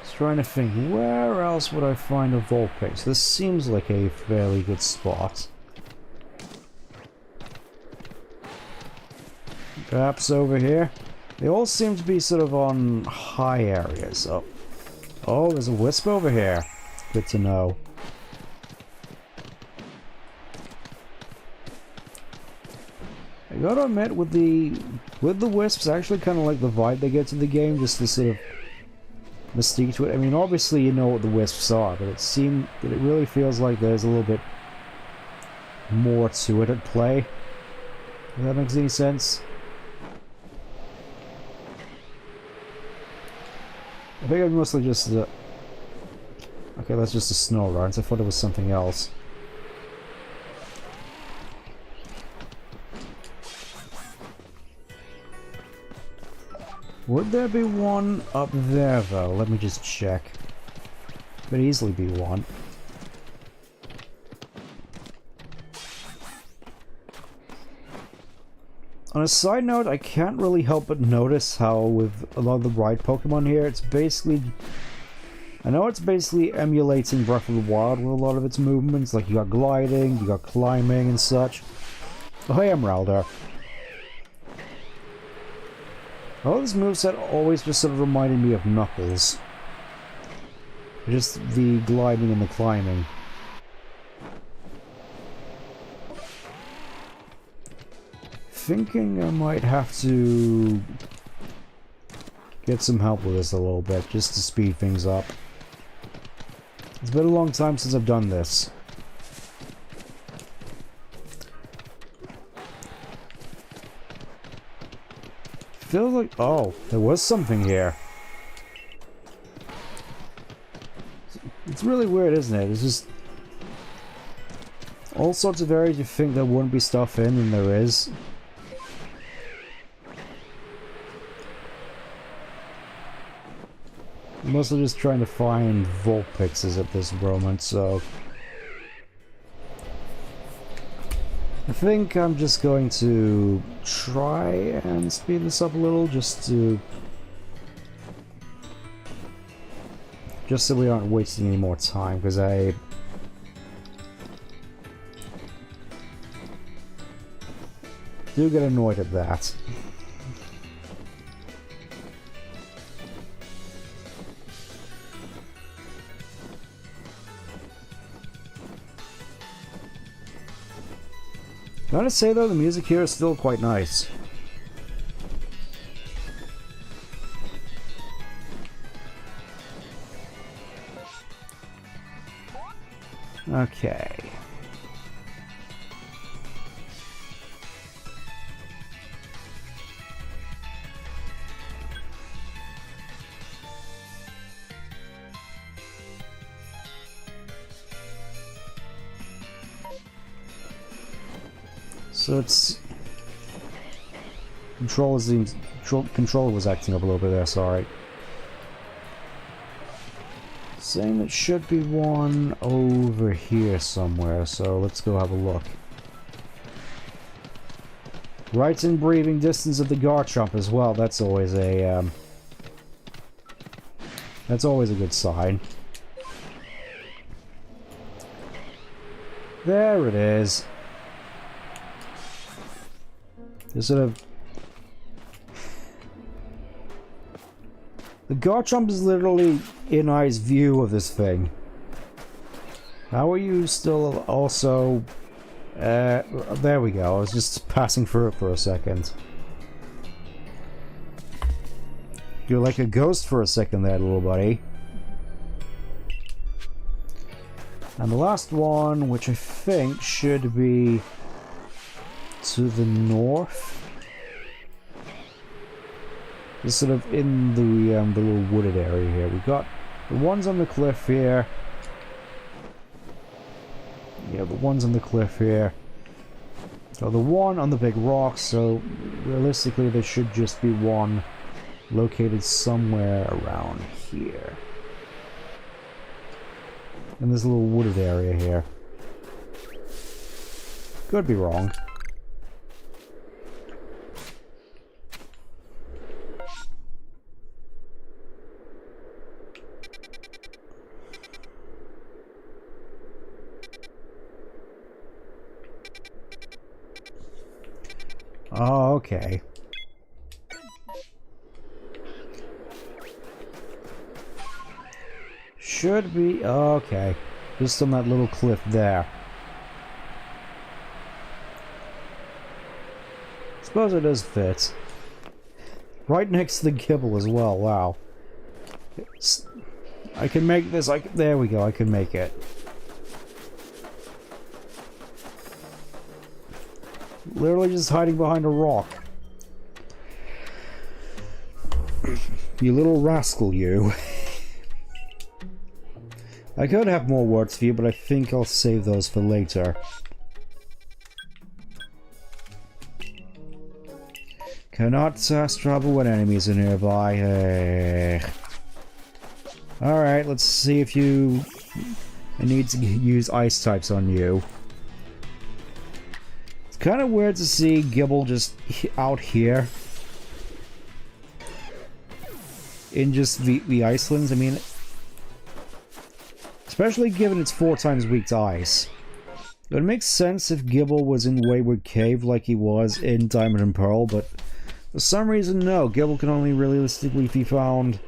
Just trying to think, where else would I find a Vulpix? This seems like a fairly good spot. Perhaps over here. They all seem to be sort of on high areas. Oh, there's a wisp over here. Good to know. I gotta admit, with the wisps, I actually kind of like the vibe they get to the game. Just this sort of mystique to it. I mean, obviously you know what the wisps are, but it really feels like there's a little bit more to it at play. If that makes any sense. I think I'm mostly just the... Okay, that's just a snow runs. I thought it was something else. Would there be one up there, though? Let me just check. Could easily be one. On a side note, I can't really help but notice how with a lot of the ride Pokemon here, it's basically... I know it's basically emulating Breath of the Wild with a lot of its movements, like you got gliding, you got climbing and such. Oh hey, Emeralda. All this moveset always just sort of reminded me of Knuckles. Just the gliding and the climbing. Thinking I might have to get some help with this a little bit, just to speed things up. It's been a long time since I've done this. Feels like... oh, there was something here. It's really weird, isn't it? It's just... all sorts of areas you think there wouldn't be stuff in, and there is. I'm mostly just trying to find Vulpixes at this moment, so... I think I'm just going to try and speed this up a little, just so we aren't wasting any more time, because I do get annoyed at that. Gotta say though, the music here is still quite nice. Okay. So it's... controller was acting up a little bit there, sorry. Saying it should be one over here somewhere, so let's go have a look. Right in breathing distance of the Garchomp as well, that's always a good sign. There it is. Just sort of... the Garchomp is literally in I's view of this thing. How are you still also... there we go, I was just passing through it for a second. You're like a ghost for a second there, little buddy. And the last one, which I think should be to the north, is sort of in the little wooded area here. We've got the ones on the cliff here. Yeah, the ones on the cliff here. So the one on the big rock, so realistically there should just be one located somewhere around here. In this little wooded area here. Could be wrong. Oh, okay. Should be... okay. Just on that little cliff there. Suppose it does fit. Right next to the Gibble as well, wow. I can make this, there we go, I can make it. Literally just hiding behind a rock. You little rascal, you. I could have more words for you, but I think I'll save those for later. Cannot travel when enemies are nearby. Alright, let's see if you... I need to use ice types on you. It's kind of weird to see Gibble just out here. In just the Icelands, I mean... Especially given it's 4 times weak to ice. It would make sense if Gibble was in Wayward Cave like he was in Diamond and Pearl, but for some reason, no. Gibble can only realistically be found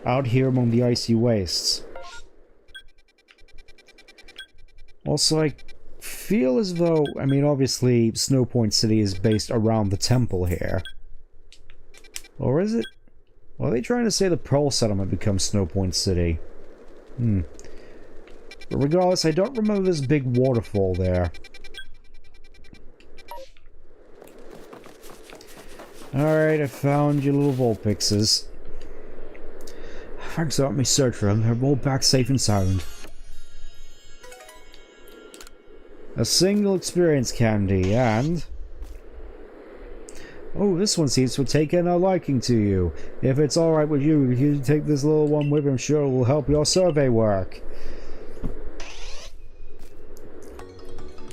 out here among the icy wastes. Also, I feel as though, I mean, obviously, Snowpoint City is based around the temple here. Or is it? Or are they trying to say the Pearl Settlement becomes Snowpoint City? But regardless, I don't remember this big waterfall there. Alright, I found your little Vulpixes. Thanks for letting me search for them. They're all back safe and sound. A single experience candy, and... Oh, this one seems to have taken a liking to you. If it's alright with you, if you take this little one with him, sure it will help your survey work.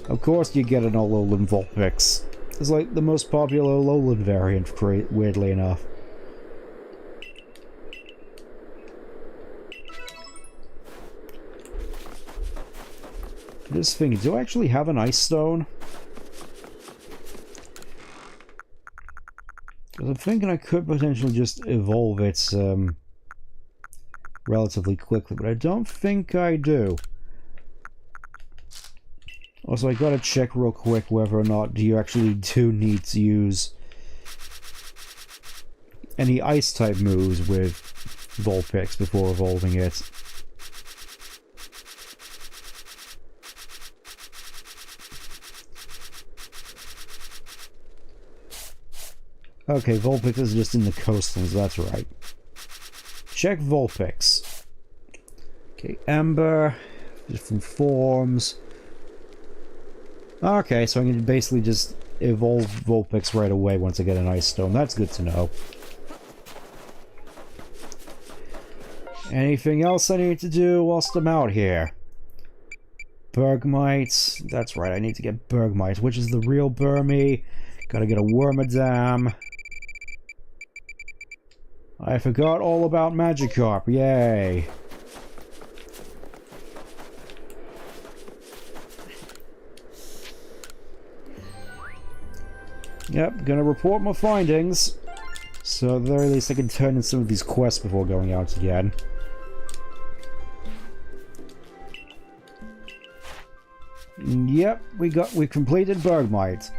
Of course you get an Alolan Vulpix. It's like the most popular Alolan variant, weirdly enough. This thing, do I actually have an Ice Stone? Because I'm thinking I could potentially just evolve it relatively quickly, but I don't think I do. Also, I gotta check real quick whether or not you actually do need to use any Ice-type moves with Vulpix before evolving it. Okay, Vulpix is just in the coastlands, that's right. Check Vulpix. Okay, Ember, different forms. Okay, so I can basically just evolve Vulpix right away once I get an Ice Stone. That's good to know. Anything else I need to do whilst I'm out here? Bergmite. That's right, I need to get Bergmite, which is the real Burmy. Gotta get a Wormadam. I forgot all about Magikarp. Yay. Yep, gonna report my findings. So at the very least I can turn in some of these quests before going out again. Yep, we completed Bergmite.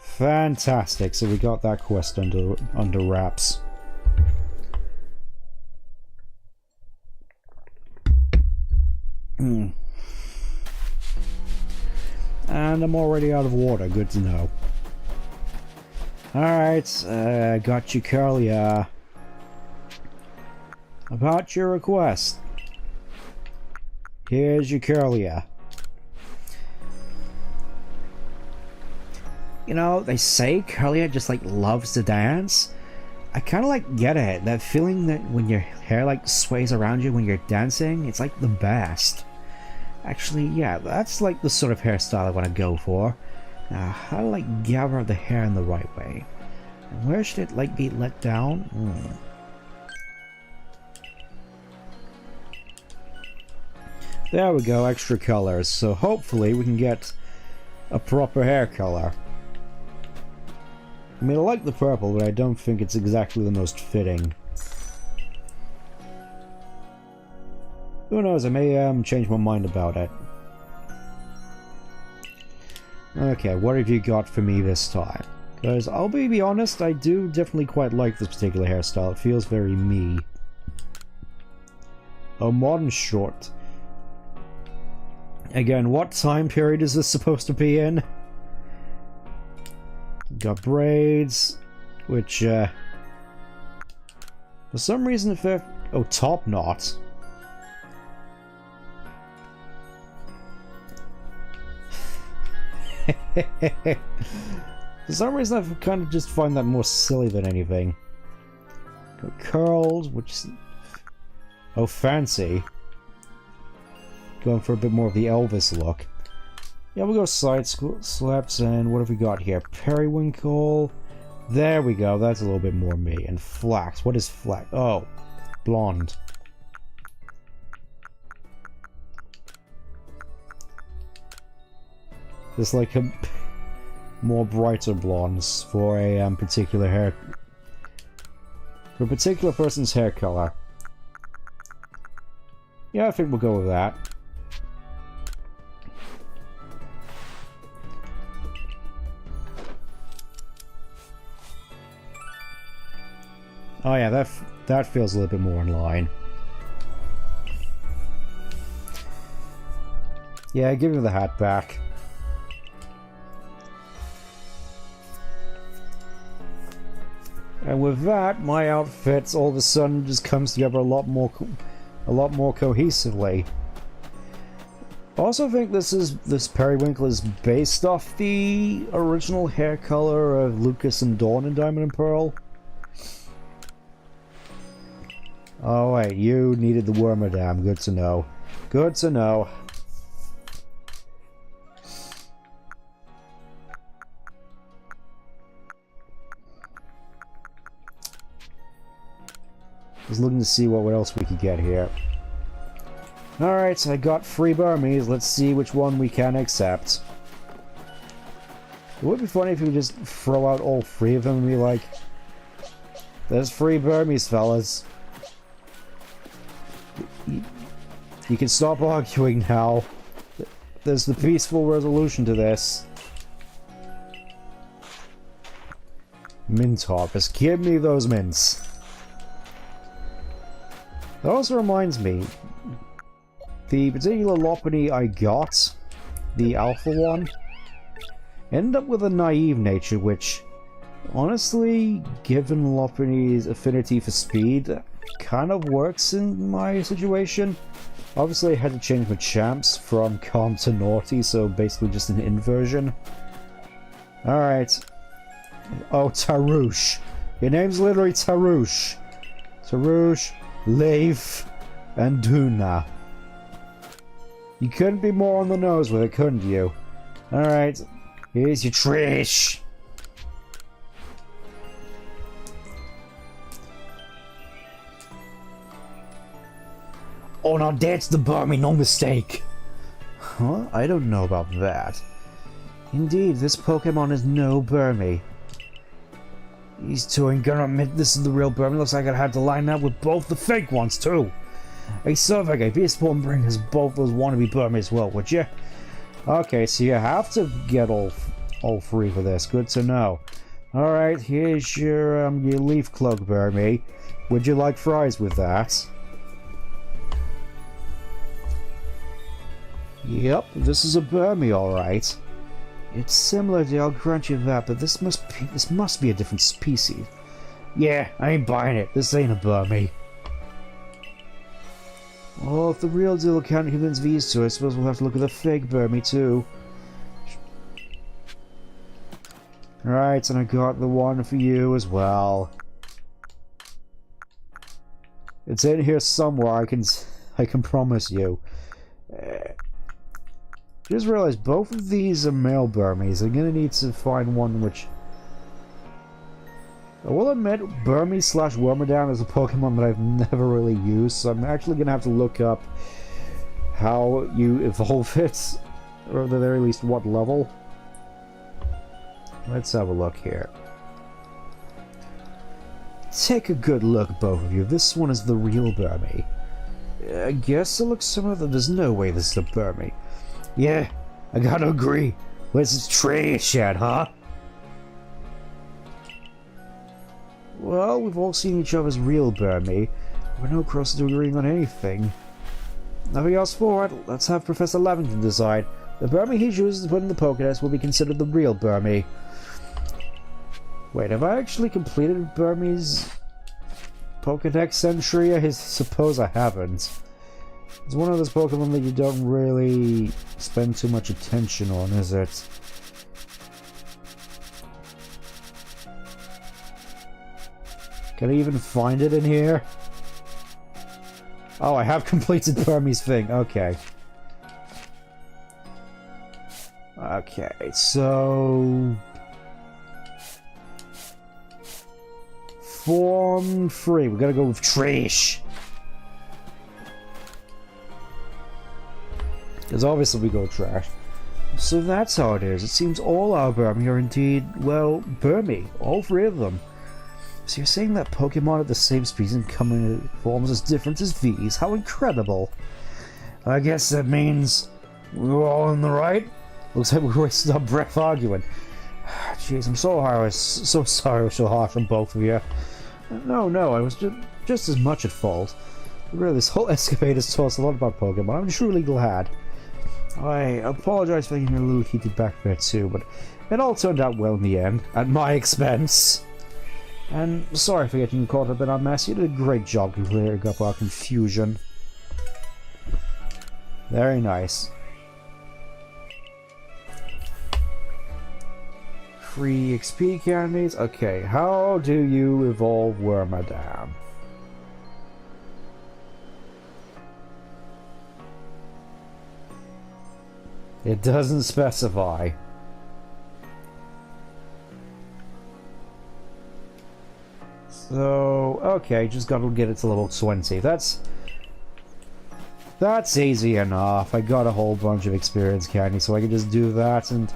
Fantastic, so we got that quest under wraps. And I'm already out of water, good to know. Alright, got you, Curlia. About your request. Here's your Curlia. You know, they say Curlia just like loves to dance. I kind of like get it. That feeling that when your hair like sways around you when you're dancing, it's like the best. Actually, yeah, that's like the sort of hairstyle I want to go for. Now, how to like gather the hair in the right way? And where should it like be let down? There we go, extra colors. So hopefully we can get a proper hair color. I mean, I like the purple, but I don't think it's exactly the most fitting. Who knows, I may change my mind about it. Okay, what have you got for me this time? Because I'll be honest, I do definitely quite like this particular hairstyle. It feels very me. Oh, modern short. Again, what time period is this supposed to be in? Got braids, which, for some reason, if they're... Oh, top knot. For some reason, I kind of just find that more silly than anything. Got curls, which is... Oh, fancy. Going for a bit more of the Elvis look. Yeah, we'll go side slaps, and what have we got here? Periwinkle. There we go, that's a little bit more me. And flax. What is flax? Oh, blonde. There's like a more brighter blondes for a particular hair... For a particular person's hair color. Yeah, I think we'll go with that. Oh yeah, that feels a little bit more in line. Yeah, give me the hat back. And with that, my outfit all of a sudden just comes together a lot more cohesively. I also think this periwinkle is based off the original hair color of Lucas and Dawn in Diamond and Pearl. Oh wait, you needed the Wormadam. Good to know. Good to know. Just looking to see what else we could get here. Alright, I got 3 Burmese. Let's see which one we can accept. It would be funny if we could just throw out all 3 of them and be like, there's 3 Burmese, fellas. You can stop arguing now. There's the peaceful resolution to this. Mint harvest. Give me those mints. That also reminds me, the particular Lopunny I got, the alpha one, ended up with a naive nature, which, honestly, given Lopunny's affinity for speed, kind of works in my situation. Obviously, I had to change my champs from calm to naughty, so basically just an inversion. Alright. Oh, Tarouche. Your name's literally Tarouche. Tarouche, Leif, and Duna. You couldn't be more on the nose with it, couldn't you? Alright. Here's your trash. Oh, now that's the Burmy, no mistake! Huh? I don't know about that. Indeed, this Pokemon is no Burmy. These two ain't gonna admit this is the real Burmy. Looks like I'd have to line up with both the fake ones, too. Hey, Survey, be a sport and bring us both those wannabe Burmy as well, would you? Okay, so you have to get all 3 for this. Good to know. Alright, here's your Leaf Cloak Burmy. Would you like fries with that? Yep, this is a Burmy, alright. It's similar to, I'll grant you that, but this must be a different species. Yeah, I ain't buying it. This ain't a Burmy. Well, if the real deal can't convince these two, I suppose we'll have to look at the fake Burmy too. Right, and I got the one for you as well. It's in here somewhere, I can promise you. Just realized both of these are male Burmese. I'm gonna need to find one which... I will admit, Burmy / Wormadam is a Pokemon that I've never really used, so I'm actually gonna have to look up how you evolve it, or at the very least what level. Let's have a look here. Take a good look, both of you. This one is the real Burmy. I guess it looks similar, there's no way this is a Burmy. Yeah, I gotta agree. Where's this trash at, huh? Well, we've all seen each other's real Burmy. We're no closer to agreeing on anything. Nothing else for it. Let's have Professor Lavington decide. The Burmy he chooses to put in the Pokédex will be considered the real Burmy. Wait, have I actually completed Burmy's Pokédex entry? I suppose I haven't. It's one of those Pokemon that you don't really spend too much attention on, is it? Can I even find it in here? Oh, I have completed Burmy's thing. Okay. Okay, so... Form 3. We gotta go with Trash. Because obviously we go Trash. So that's how it is. It seems all our Burmy are indeed, well, Burmy. All 3 of them. So you're saying that Pokemon of the same species come in forms as different as these? How incredible. I guess that means we're all in the right? Looks like we wasted our breath arguing. Jeez, I'm so sorry I was so harsh on both of you. No, I was just as much at fault. Really, this whole escapade has taught us a lot about Pokemon. I'm truly glad. I apologize for getting a little heated back there too, but it all turned out well in the end, at my expense. And sorry for getting caught up in our mess. You did a great job clearing up our confusion. Very nice. Free XP candies. Okay, how do you evolve Wormadam? It doesn't specify. So, okay, just gotta get it to level 20. That's easy enough. I got a whole bunch of experience candy, so I can just do that and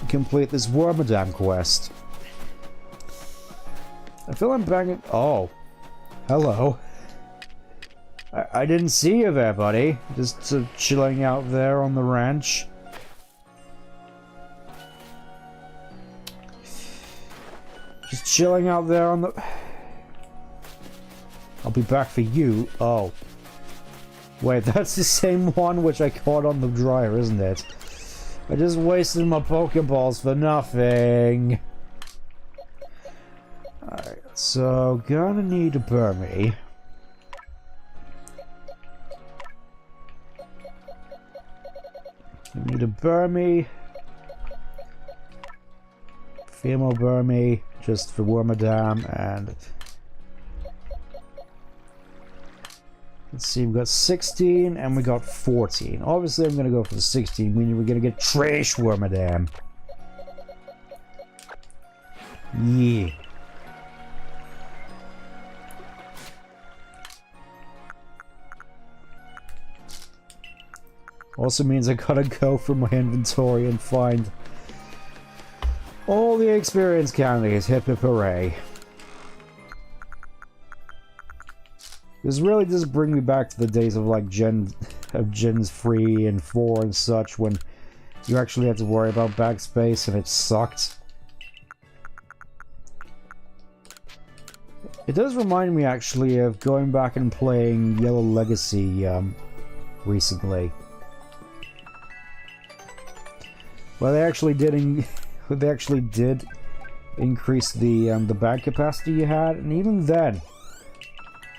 complete this Wormadam quest. I feel I'm banging. Oh, hello. I didn't see you there, buddy. Just chilling out there on the ranch. Just chilling out there on the... I'll be back for you. Oh. Wait, that's the same one which I caught on the dryer, isn't it? I just wasted my Pokeballs for nothing. Alright, so gonna need a Burmy. We need a Burmy. Female Burmy, just for Wormadam, and let's see, we've got 16 and we got 14. Obviously, I'm gonna go for the 16, meaning we're gonna get Trash Wormadam. Yeah. Also means I gotta go through my inventory and find all the experience candies. Hip hip hooray. This really does bring me back to the days of like Gens 3 and 4 and such, when you actually had to worry about backspace and it sucked. It does remind me actually of going back and playing Yellow Legacy recently. Well, they actually did increase the bag capacity you had, and even then,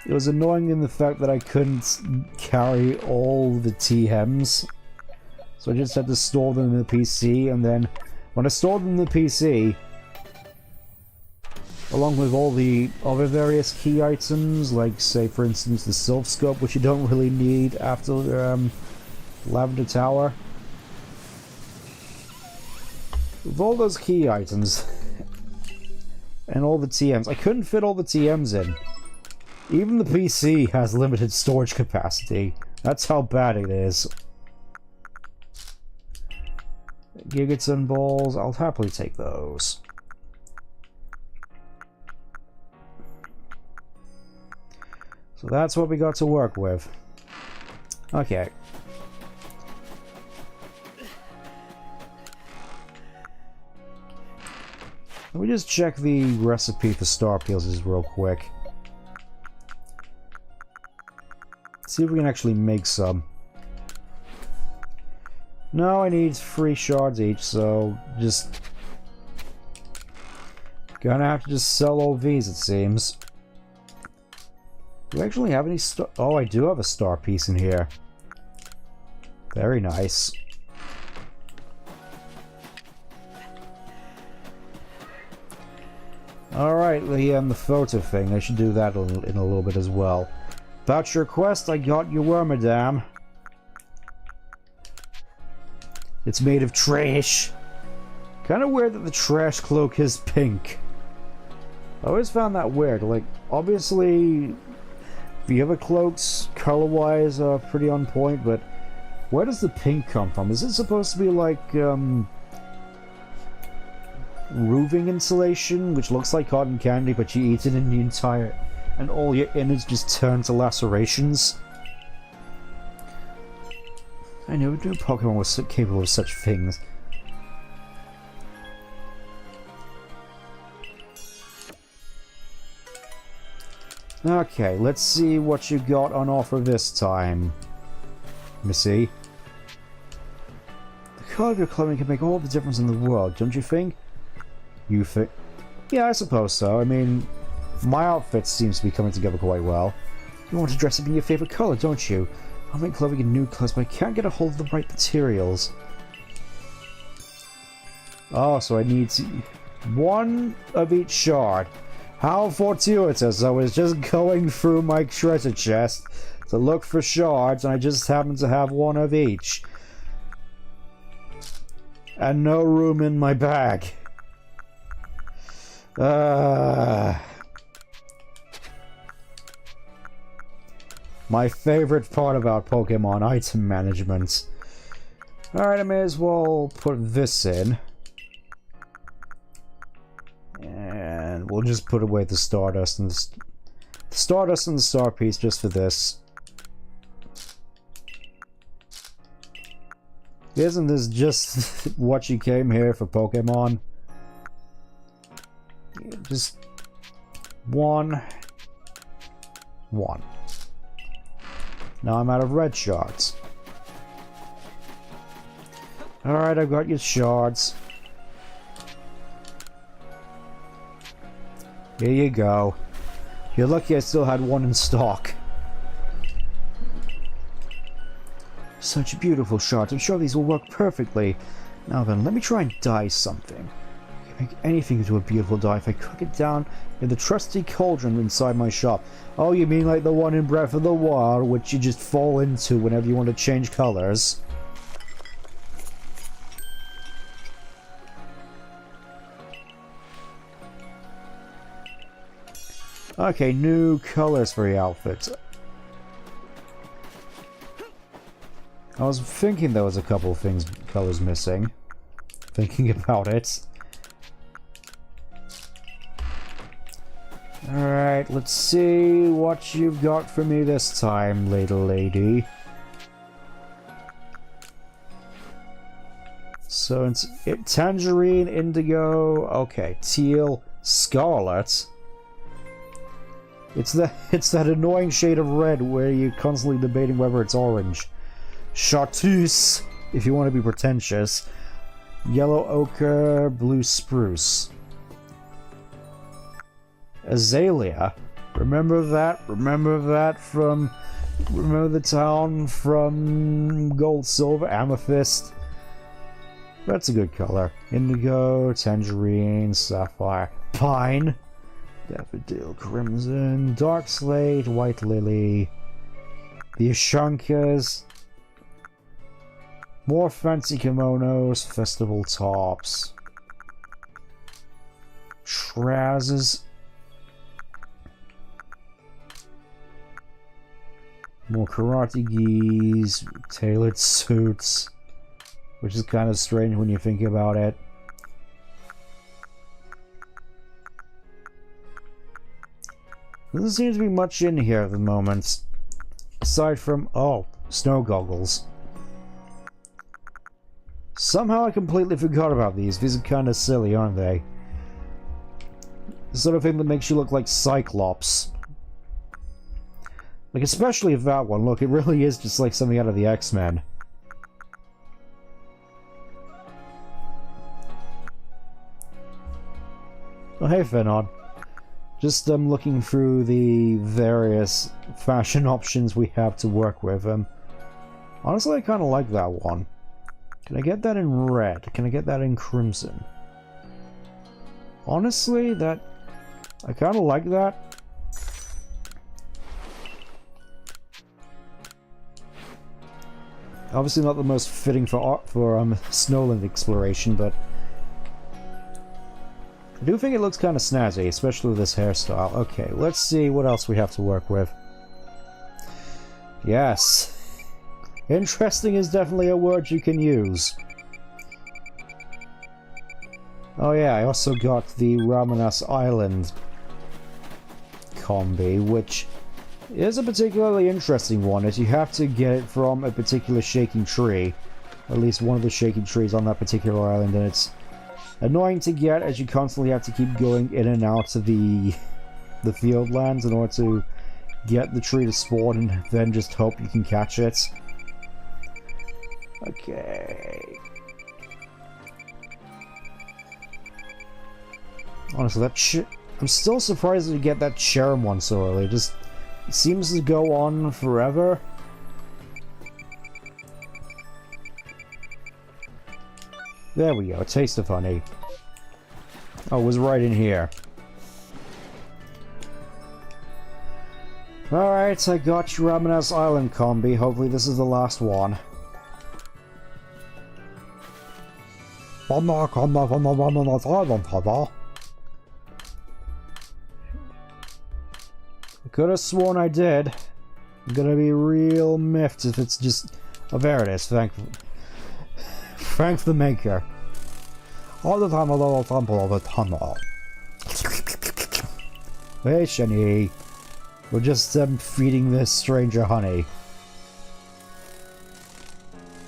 it was annoying in the fact that I couldn't carry all the TMs, so I just had to store them in the PC. And then when I stored them in the PC, along with all the other various key items, like say for instance the Sylph Scope, which you don't really need after Lavender Tower. With all those key items and all the TMs, I couldn't fit all the TMs in. Even the PC has limited storage capacity. That's how bad it is. Gigaton balls, I'll happily take those. So that's what we got to work with. Okay. Let me just check the recipe for star peels real quick. See if we can actually make some. No, I need 3 shards each, so just... gonna have to just sell all these, it seems. Do I actually have any star... Oh, I do have a star piece in here. Very nice. Alright, the photo thing. I should do that in a little bit as well. About your quest, I got your word, madame. It's made of trash. Kind of weird that the trash cloak is pink. I always found that weird. Like, obviously, the other cloaks, color-wise, are pretty on point, but where does the pink come from? Is it supposed to be like, roofing insulation, which looks like cotton candy, but you eat it in the entire... and all your innards just turn to lacerations? I never knew Pokemon was capable of such things. Okay, let's see what you got on offer this time, Missy. The color of your clothing can make all the difference in the world, don't you think? You think? Yeah, I suppose so. I mean, my outfit seems to be coming together quite well. You want to dress up in your favorite color, don't you? I'll make clothing in new colors, but I can't get a hold of the right materials. Oh, so I need 1 of each shard. How fortuitous. I was just going through my treasure chest to look for shards, and I just happened to have 1 of each. And no room in my bag. My favorite part about Pokemon, item management. Alright, I may as well put this in. And we'll just put away the Stardust and the Stardust and the Star Piece just for this. Isn't this just what you came here for, Pokemon? Just 1. Now I'm out of red shards. Alright, I've got your shards. Here you go. You're lucky I still had 1 in stock. Such beautiful shards. I'm sure these will work perfectly. Now then, let me try and dye something. I can make anything into a beautiful dye if I cook it down in the trusty cauldron inside my shop. Oh, you mean like the one in Breath of the Wild, which you just fall into whenever you want to change colors? Okay, new colors for the outfit. I was thinking there was a couple of colors missing. Thinking about it. Alright, let's see what you've got for me this time, little lady. So it's tangerine, indigo, okay, teal, scarlet. It's that annoying shade of red where you're constantly debating whether it's orange. Chartreuse, if you want to be pretentious. Yellow ochre, blue spruce. Azalea. Remember that? Remember that from... Remember the town from Gold, Silver, Amethyst? That's a good color. Indigo, tangerine, sapphire, pine, daffodil, crimson, dark slate, white lily, the Ashankas, more fancy kimonos, festival tops, trousers, more karate gis, tailored suits, which is kind of strange when you think about it. There doesn't seem to be much in here at the moment, aside from, oh, snow goggles. Somehow I completely forgot about these. These are kind of silly, aren't they? The sort of thing that makes you look like Cyclops. Like, especially if that one. Look, it really is just like something out of the X-Men. Oh, hey, Fenard. Just looking through the various fashion options we have to work with. Honestly, I kind of like that one. Can I get that in red? Can I get that in crimson? Honestly, I kind of like that. Obviously not the most fitting for Snowland exploration, but I do think it looks kind of snazzy, especially with this hairstyle. Okay, let's see what else we have to work with. Yes. Interesting is definitely a word you can use. Oh yeah, I also got the Ramanas Island combi, which is a particularly interesting one, as you have to get it from a particular shaking tree. At least one of the shaking trees on that particular island, and it's annoying to get as you constantly have to keep going in and out of the field lands in order to get the tree to spawn and then just hope you can catch it. Okay. Honestly, I'm still surprised to get that Cherrim one so early. It seems to go on forever. There we go, a taste of honey. Oh, it was right in here. Alright, I got your Ramanas Island combi. Hopefully this is the last one. I could have sworn I did. I'm gonna be real miffed if it's just... Oh, there it is, thank the maker. All the time, all the time. Hey, Shani. We're just feeding this stranger honey.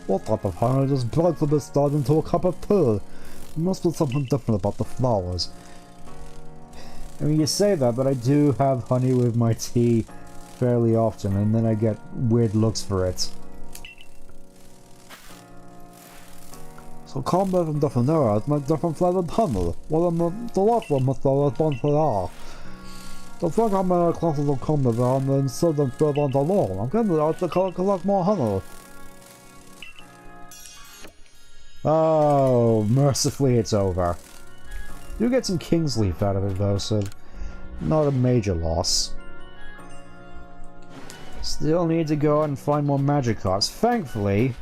What type of honey just blends this start into a cup of tea? There must be something different about the flowers. I mean, you say that, but I do have honey with my tea fairly often, and then I get weird looks for it. So combat and different areas make different flavored honey. Well, I'm the last one must always want to are. The thing I'm in a classes of combat and then sit them further on the lawn. I'm getting out to collect more honey. Oh, mercifully it's over. Do get some King's Leaf out of it though, so not a major loss. Still need to go out and find more Magikarps. Thankfully,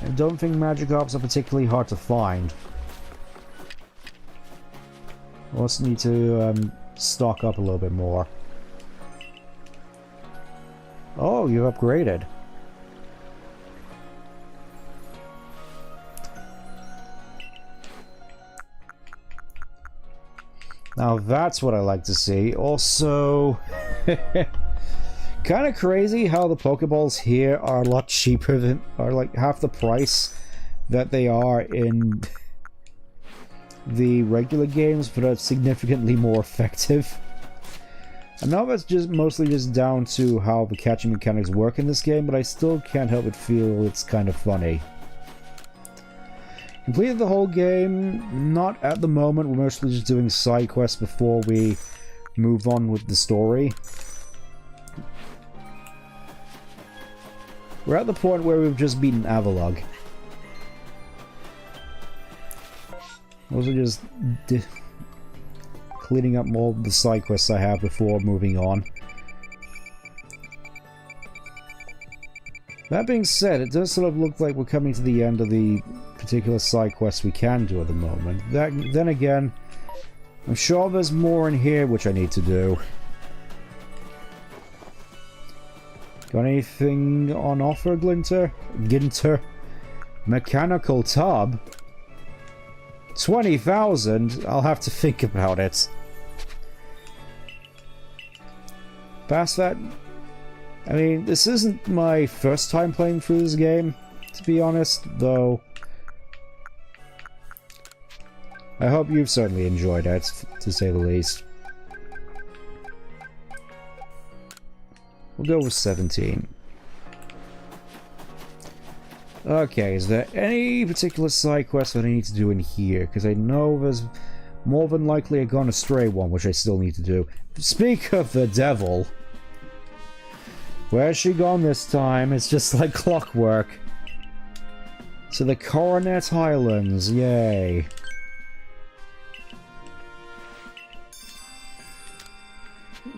I don't think Magikarps are particularly hard to find. I also need to stock up a little bit more. Oh, you upgraded. Now that's what I like to see. Also, kind of crazy how the Pokeballs here are a lot cheaper than, are like half the price that they are in the regular games, but are significantly more effective. I know that's just mostly just down to how the catching mechanics work in this game, but I still can't help but feel it's kind of funny. Completed the whole game, not at the moment, we're mostly just doing side quests before we move on with the story. We're at the point where we've just beaten Avalugg. Also just cleaning up more of the side quests I have before moving on. That being said, it does sort of look like we're coming to the end of the particular side quests we can do at the moment. Then again, I'm sure there's more in here which I need to do. Got anything on offer, Glinter? Ginter? Mechanical tub? 20,000? I'll have to think about it. Past that... I mean, this isn't my first time playing through this game, to be honest, though. I hope you've certainly enjoyed it, to say the least. We'll go with 17. Okay, is there any particular side quest that I need to do in here? Because I know there's more than likely a Gone Astray one, which I still need to do. Speak of the devil. Where's she gone this time? It's just like clockwork. To the Coronet Highlands, yay.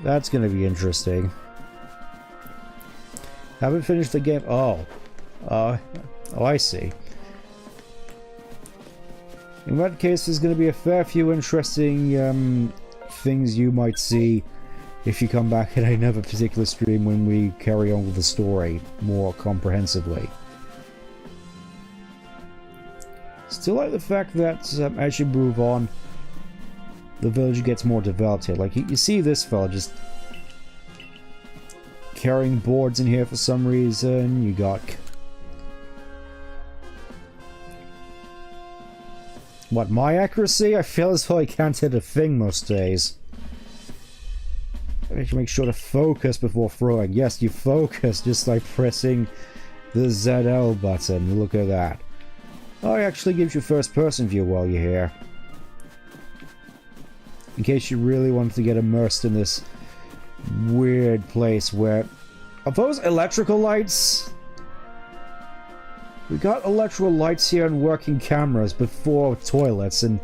That's gonna be interesting. Haven't finished the game. Oh, I see. In that case, there's going to be a fair few interesting things you might see if you come back at another particular stream when we carry on with the story more comprehensively. Still like the fact that as you move on, the village gets more developed here. Like, you see this fella just carrying boards in here for some reason. You got... What, my accuracy? I feel as though I can't hit a thing most days. I have to make sure to focus before throwing. Yes, you focus just by pressing the ZL button. Look at that. Oh, it actually gives you first-person view while you're here. In case you really want to get immersed in this weird place where... Are those electrical lights? We got electrical lights here and working cameras before toilets, and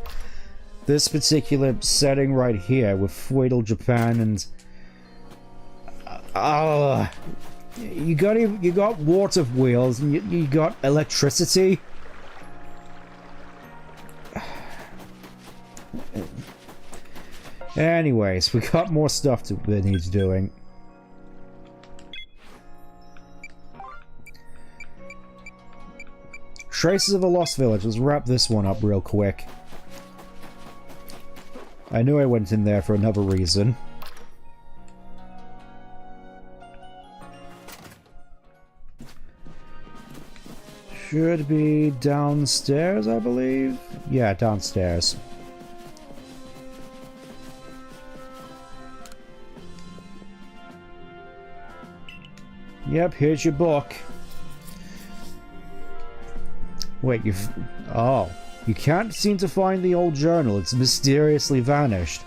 this particular setting right here with feudal Japan and you got water wheels and you got electricity. Anyways, we got more stuff that needs doing. Traces of a Lost Village. Let's wrap this one up real quick. I knew I went in there for another reason. Should be downstairs, I believe? Yeah, downstairs. Yep, here's your book. Wait, oh. You can't seem to find the old journal. It's mysteriously vanished.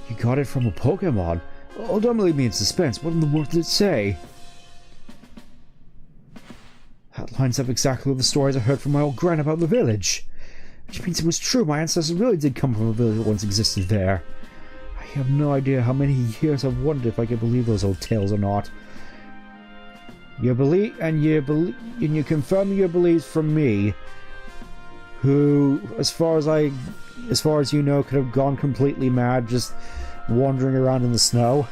You got it from a Pokemon? Oh, don't leave me in suspense. What in the world did it say? That lines up exactly with the stories I heard from my old gran about the village. Which means it was true. My ancestors really did come from a village that once existed there. I have no idea how many years I've wondered if I could believe those old tales or not. You confirm your beliefs from me, who, as far as you know, could have gone completely mad just wandering around in the snow.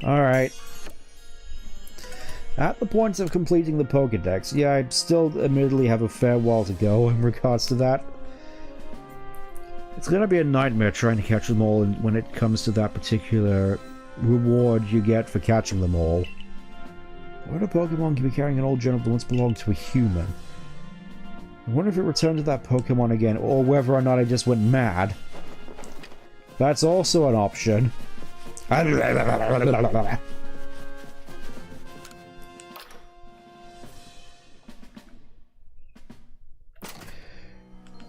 Alright. At the point of completing the Pokédex, yeah, I still admittedly have a fair while to go in regards to that. It's gonna be a nightmare trying to catch them all when it comes to that particular reward you get for catching them all. What a Pokemon can be carrying an old journal that once belonged to a human? I wonder if it returned to that Pokemon again, or whether or not I just went mad. That's also an option.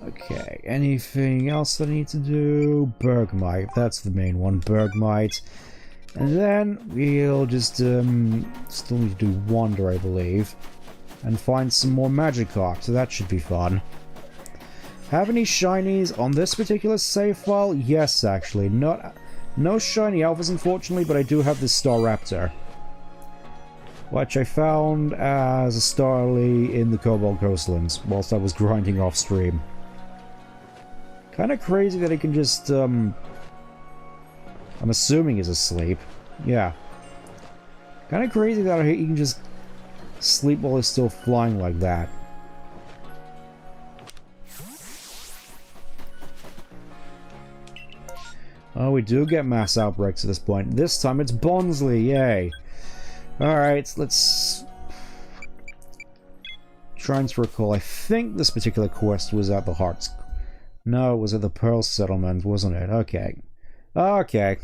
Okay, anything else that I need to do? Bergmite, that's the main one, Bergmite. And then we'll just still need to do Wander, I believe, and find some more Magikarp, so that should be fun. Have any shinies on this particular save file? Yes, actually. No shiny alphas, unfortunately, but I do have this Staraptor, which I found as a Starly in the Cobalt Coastlands whilst I was grinding off stream. Kind of crazy that I can just I'm assuming he's asleep. Yeah. Kind of crazy that he can just sleep while he's still flying like that. Oh, we do get mass outbreaks at this point. This time it's Bonsley, yay! Alright, let's Trying to recall, I think this particular quest was at the Hearts. No, it was at the Pearl Settlement, wasn't it? Okay. Okay.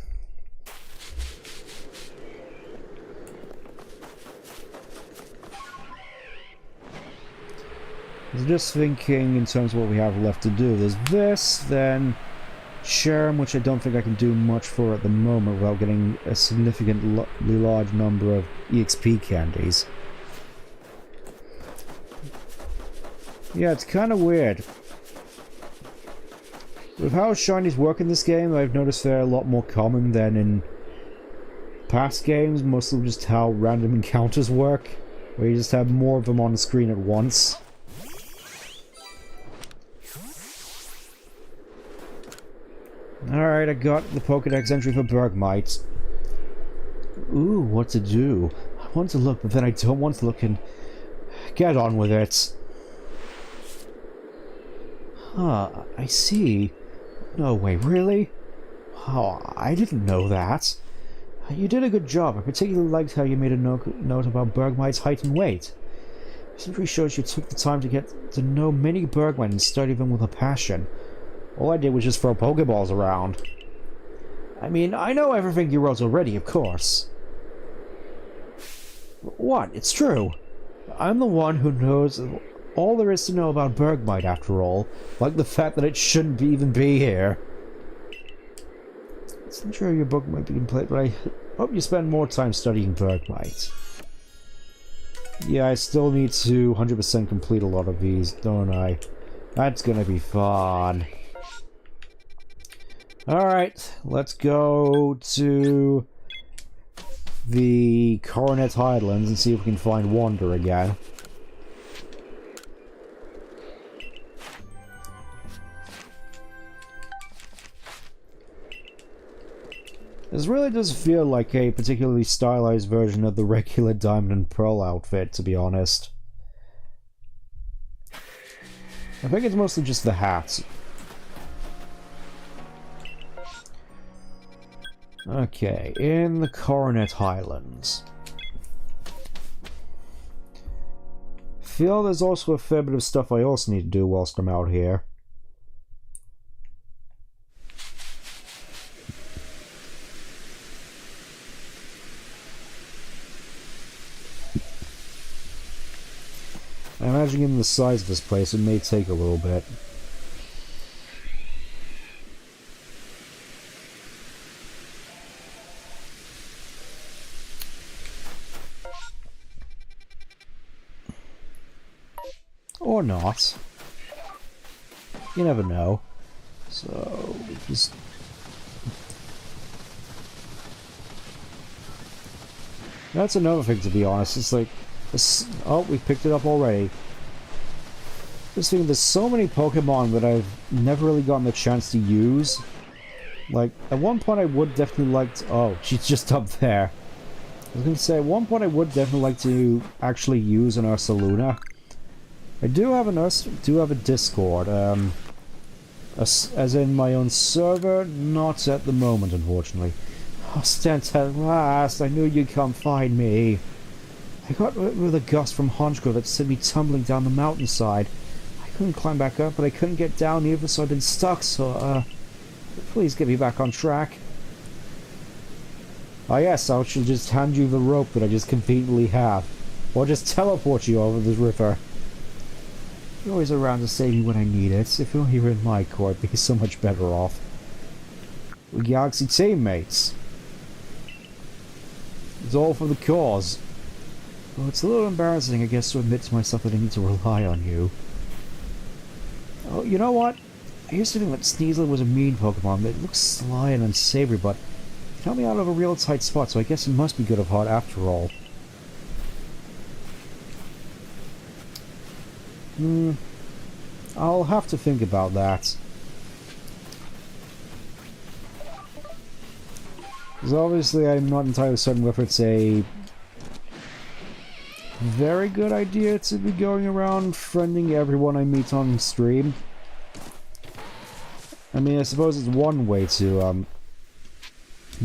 I was just thinking in terms of what we have left to do. There's this, then Sherm, which I don't think I can do much for at the moment without getting a significantly large number of EXP candies. Yeah, it's kind of weird. With how shinies work in this game, I've noticed they're a lot more common than in past games, mostly just how random encounters work, where you just have more of them on the screen at once. Alright, I got the Pokédex entry for Bergmite. Ooh, what to do? I want to look, but then I don't want to look and get on with it. Huh, I see. No way, really? Oh, I didn't know that. You did a good job. I particularly liked how you made a note about Bergmite's height and weight. This entry shows you took the time to get to know many Bergmite and study them with a passion. All I did was just throw Pokeballs around. I mean, I know everything you wrote already, of course. What? It's true. I'm the one who knows all there is to know about Bergmite, after all. Like the fact that it shouldn't even be here. It's not sure your book might be complete, but I hope you spend more time studying Bergmite. Yeah, I still need to 100% complete a lot of these, don't I? That's gonna be fun. Alright, let's go to the Coronet Highlands and see if we can find Wander again. This really does feel like a particularly stylized version of the regular Diamond and Pearl outfit, to be honest. I think it's mostly just the hats. Okay, in the Coronet Highlands. Feel there's also a fair bit of stuff I also need to do whilst I'm out here. I imagine given the size of this place, it may take a little bit. Or not. You never know. So, just... That's another thing, to be honest. It's like... Oh, we picked it up already. Just thinking, there's so many Pokemon that I've never really gotten the chance to use. Like, at one point I would definitely like to... Oh, she's just up there. I was going to say, at one point I would definitely like to actually use an Ursaluna. I do have a Discord, as in my own server, not at the moment, unfortunately. Oh, Stent, at last, I knew you'd come find me. I got with a gust from Honchgrove that sent me tumbling down the mountainside. I couldn't climb back up, but I couldn't get down either, so I've been stuck, so, please get me back on track. Ah yes, I shall just hand you the rope that I just conveniently have. Or just teleport you over the river. You're always around to save me when I need it. If only you were in my court, I'd be so much better off. We're Galaxy teammates. It's all for the cause. Well, it's a little embarrassing, I guess, to admit to myself that I need to rely on you. Oh, you know what? I used to think that Sneasel was a mean Pokemon. It looks sly and unsavory, but it helped me out of a real tight spot, so I guess it must be good of heart after all. I'll have to think about that. Because obviously I'm not entirely certain whether it's a very good idea to be going around friending everyone I meet on stream. I mean, I suppose it's one way to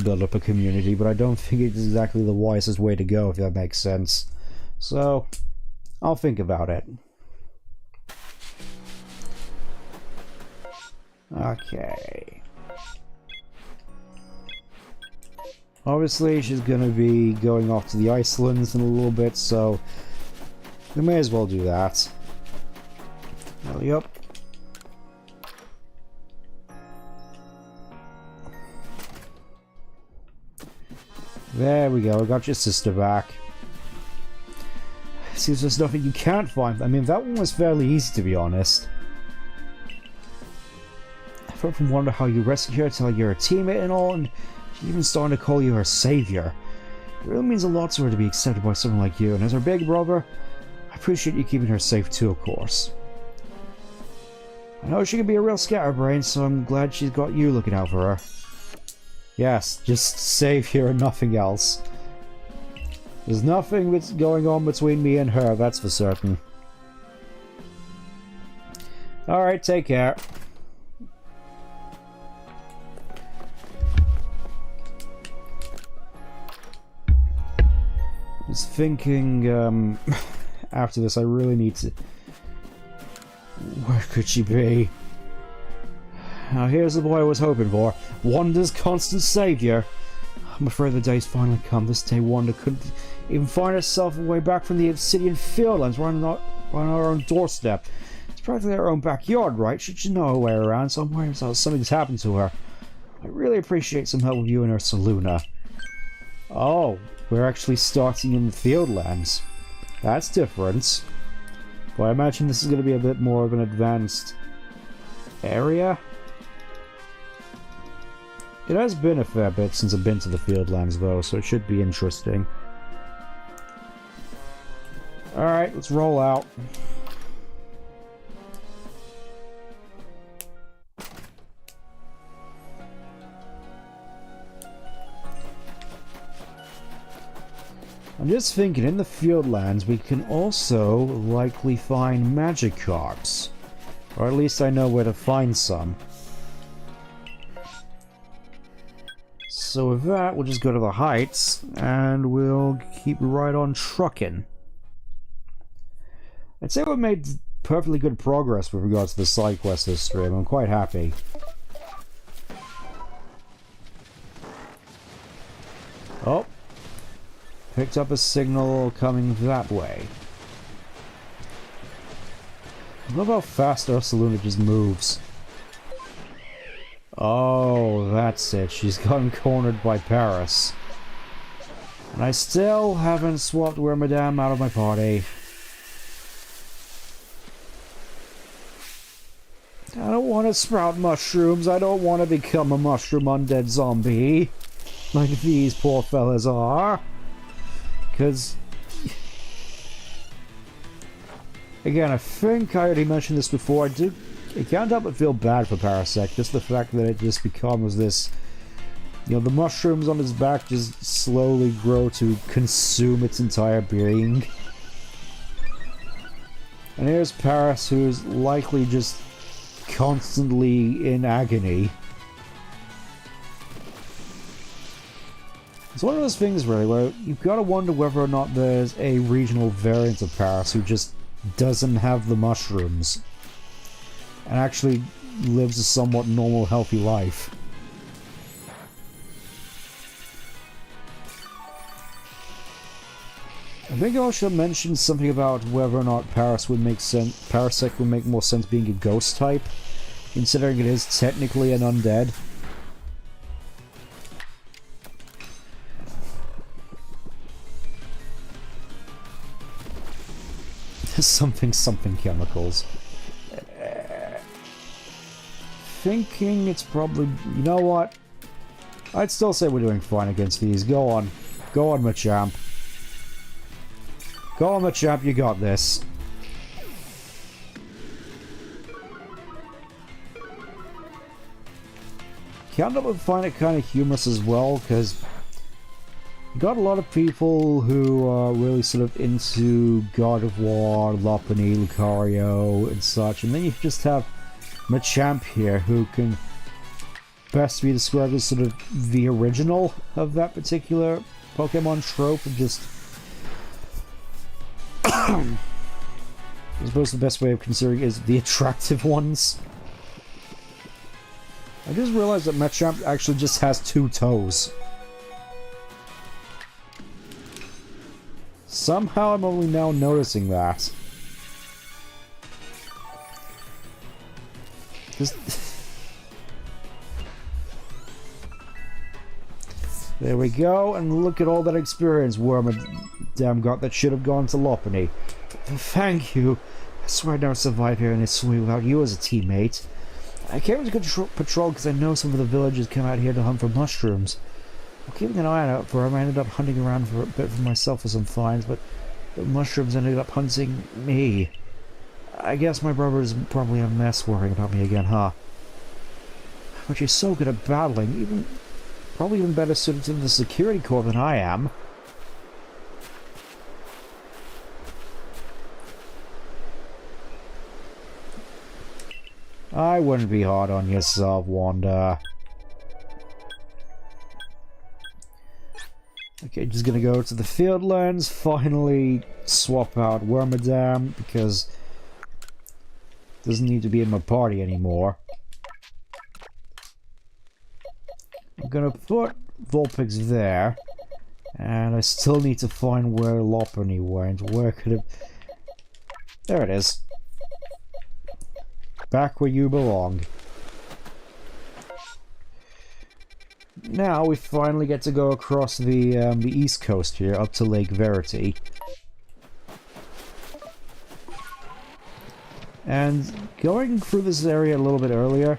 build up a community, but I don't think it's exactly the wisest way to go, if that makes sense. So, I'll think about it. Okay. Obviously, she's gonna be going off to the Icelands in a little bit, so we may as well do that. Yep. There we go, I got your sister back. Seems there's nothing you can't find. I mean, that one was fairly easy, to be honest. I've often wondered how you rescued her, tell you're a teammate and all, and she's even starting to call you her savior. It really means a lot to her to be accepted by someone like you, and as her big brother, I appreciate you keeping her safe too, of course. I know she can be a real scatterbrain, so I'm glad she's got you looking out for her. Yes, just savior and nothing else. There's nothing that's going on between me and her, that's for certain. Alright, take care. I was thinking, after this I really need to... Where could she be? Now here's the boy I was hoping for. Wanda's constant savior. I'm afraid the day's finally come. This day Wanda couldn't even find herself a way back from the Obsidian Fieldlands right on our own doorstep. It's practically our own backyard, right? She should know her way around, so I'm worried something's happened to her. I'd really appreciate some help with you and her Saluna. Oh, we're actually starting in the Fieldlands. That's different. But I imagine this is going to be a bit more of an advanced area. It has been a fair bit since I've been to the Fieldlands, though, so it should be interesting. Alright, let's roll out. I'm just thinking, in the Fieldlands, we can also likely find Magikarps. Or at least I know where to find some. So with that, we'll just go to the heights, and we'll keep right on trucking. I'd say we've made perfectly good progress with regards to the side quest this stream. I'm quite happy. Oh. Picked up a signal coming that way. I love how fast Ursaluna just moves. Oh, that's it. She's gotten cornered by Paris. And I still haven't swapped Wormadam out of my party. I don't want to sprout mushrooms. I don't want to become a mushroom undead zombie. Like these poor fellas are. Because... Again, I think I already mentioned this before. I can't help but feel bad for Parasect. Just the fact that it just becomes this... You know, the mushrooms on its back just slowly grow to consume its entire being. And here's Paris, who's likely just constantly in agony. It's one of those things, really, where you've got to wonder whether or not there's a regional variant of Paris who just doesn't have the mushrooms and actually lives a somewhat normal, healthy life. I think I should mention something about whether or not Paris would make sense. Parasect would make more sense being a ghost type, considering it is technically an undead. something chemicals. Thinking it's probably... You know what? I'd still say we're doing fine against these. Go on. Go on, Machamp. Go on, Machamp, you got this. Can't help but find it kind of humorous as well, because you got a lot of people who are really sort of into God of War, Lopunny, Lucario, and such, and then you just have Machamp here, who can best be described as sort of the original of that particular Pokemon trope, of just... I suppose the best way of considering it is the attractive ones. I just realized that Machamp actually just has 2 toes. Somehow I'm only now noticing that. Just... There we go, and look at all that experience Wormadam got that should have gone to Lopunny. Thank you. I swear I'd never survive here in this swing without you as a teammate. I came to patrol because I know some of the villagers come out here to hunt for mushrooms. I'm keeping an eye out for them. I ended up hunting around for a bit for myself for some finds, but the mushrooms ended up hunting me. I guess my brother's probably a mess worrying about me again, huh? But you're so good at battling, probably even better suited to the security corps than I am. I wouldn't be hard on yourself, Wanda. Okay, just gonna go to the field lands, finally swap out Wormadam, because it doesn't need to be in my party anymore. I'm gonna put Vulpix there, and I still need to find where Lopunny went. Where could it... There it is. Back where you belong. Now we finally get to go across the east coast here, up to Lake Verity. And going through this area a little bit earlier,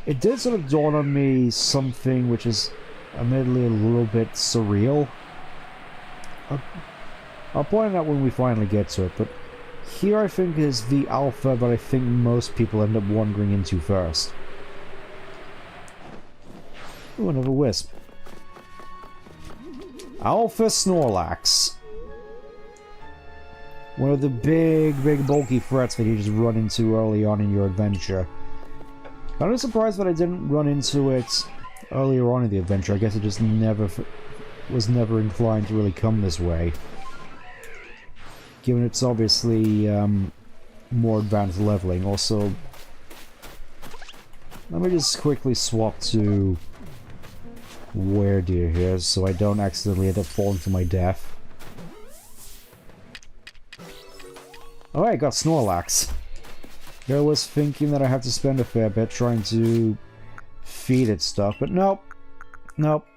it did sort of dawn on me something which is admittedly a little bit surreal. I'll point it out when we finally get to it, but here I think is the alpha that I think most people end up wandering into first. Ooh, another wisp. Alpha Snorlax. One of the big bulky threats that you just run into early on in your adventure. Kind of surprised that I didn't run into it earlier on in the adventure. I guess it just was never inclined to really come this way. Given it's obviously more advanced leveling. Also, let me just quickly swap to Weredeer here so I don't accidentally end up falling to my death. Oh, I got Snorlax. Here I was thinking that I have to spend a fair bit trying to feed it stuff, but nope. Nope.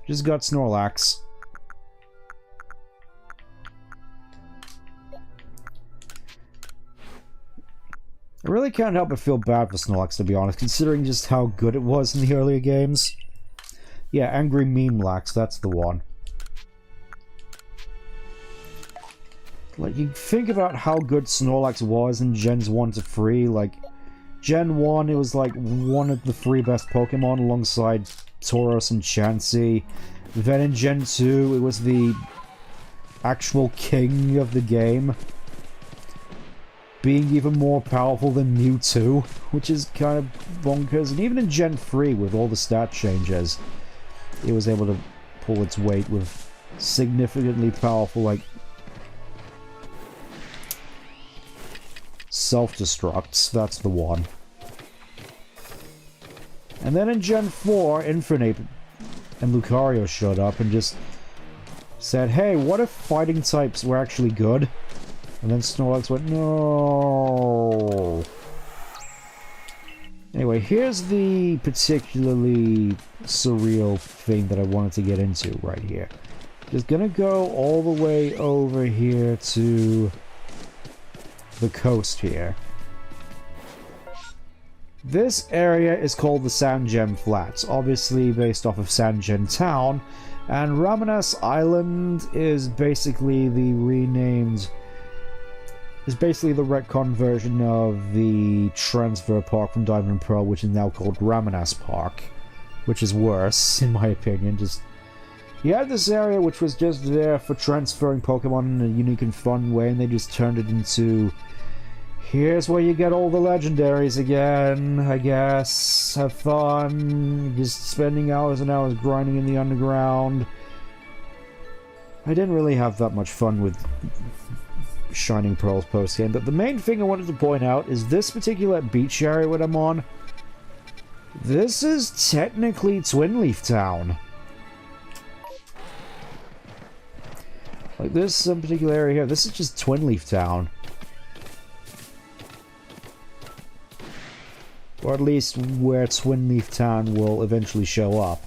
Just got Snorlax. I really can't help but feel bad for Snorlax, to be honest, considering just how good it was in the earlier games. Yeah, Angry Meme-Lax, that's the one. Like, you think about how good Snorlax was in Gens 1 to 3, like, Gen 1, it was like one of the 3 best Pokemon alongside Tauros and Chansey. Then in Gen 2, it was the actual king of the game, being even more powerful than Mewtwo, which is kind of bonkers. And even in Gen 3, with all the stat changes, it was able to pull its weight with significantly powerful, like, self-destructs. That's the one. And then in Gen 4, Infernape and Lucario showed up and just said, hey, what if fighting types were actually good? And then Snorlax went, no. Anyway, here's the particularly surreal thing that I wanted to get into right here. Just gonna go all the way over here to the coast here. This area is called the Sandgem Flats, obviously based off of Sandgem Town, and Ramanas Island is basically the renamed... is basically the retcon version of the transfer park from Diamond and Pearl, which is now called Ramanas Park, which is worse, in my opinion. Just you had this area which was just there for transferring Pokemon in a unique and fun way, and they just turned it into, here's where you get all the legendaries again, I guess. Have fun, just spending hours and hours grinding in the underground. I didn't really have that much fun with Shining Pearls post-game, but the main thing I wanted to point out is this particular beach area that I'm on. This is technically Twin Leaf Town. Like this particular area here, this is just Twin Leaf Town. Or at least where Twin Leaf Town will eventually show up.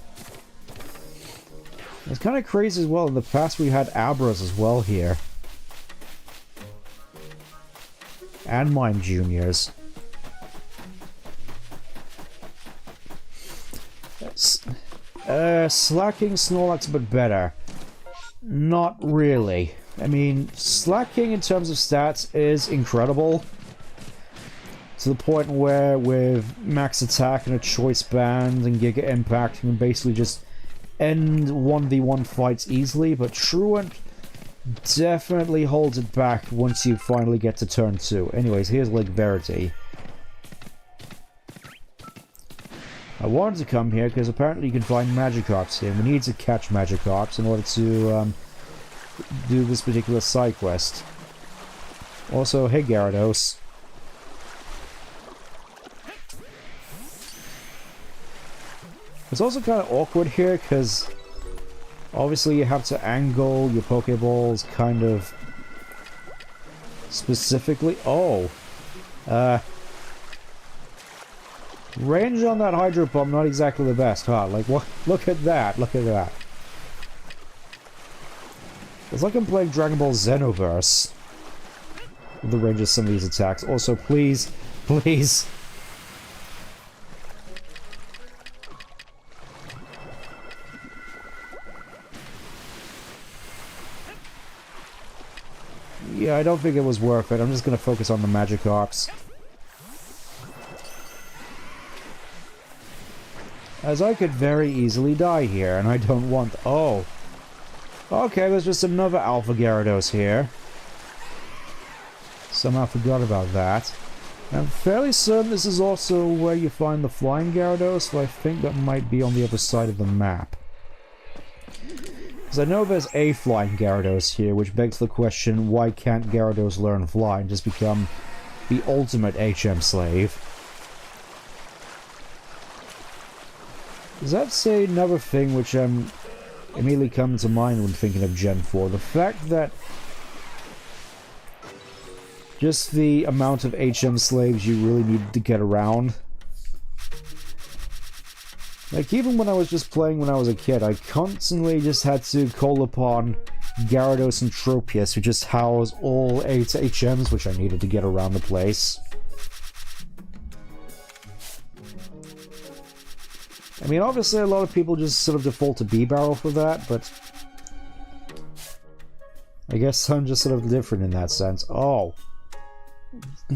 It's kind of crazy as well. In the past we had Abras as well here. And Mime Juniors. Slacking Snorlax a bit better. Not really. I mean, Slacking in terms of stats is incredible. To the point where with max attack and a choice band and Giga Impact you can basically just end 1v1 fights easily, but Truant definitely holds it back once you finally get to turn 2. Anyways, here's Lake Verity. I wanted to come here because apparently you can find Magikarps here. We need to catch Magikarps in order to do this particular side quest. Also, hey Gyarados. It's also kind of awkward here because obviously you have to angle your Pokeballs kind of specifically. Oh, range on that Hydro Pump not exactly the best, huh? Like what? Look at that! Look at that! It's like I'm playing Dragon Ball Xenoverse with the range of some of these attacks. Also, please, please. Yeah, I don't think it was worth it. I'm just going to focus on the Magikarps. As I could very easily die here, and I don't want... Oh. Okay, there's just another Alpha Gyarados here. Somehow forgot about that. I'm fairly certain this is also where you find the Flying Gyarados, so I think that might be on the other side of the map. Because I know there's a Flying Gyarados here, which begs the question, why can't Gyarados learn Fly and just become the ultimate HM slave? Does that say another thing which immediately comes to mind when thinking of Gen 4? The fact that just the amount of HM slaves you really need to get around. Like, even when I was just playing when I was a kid, I constantly just had to call upon Gyarados and Tropius, who just house all 8 HMs, which I needed to get around the place. I mean, obviously a lot of people just sort of default to B-Barrel for that, but I guess I'm just sort of different in that sense. Oh.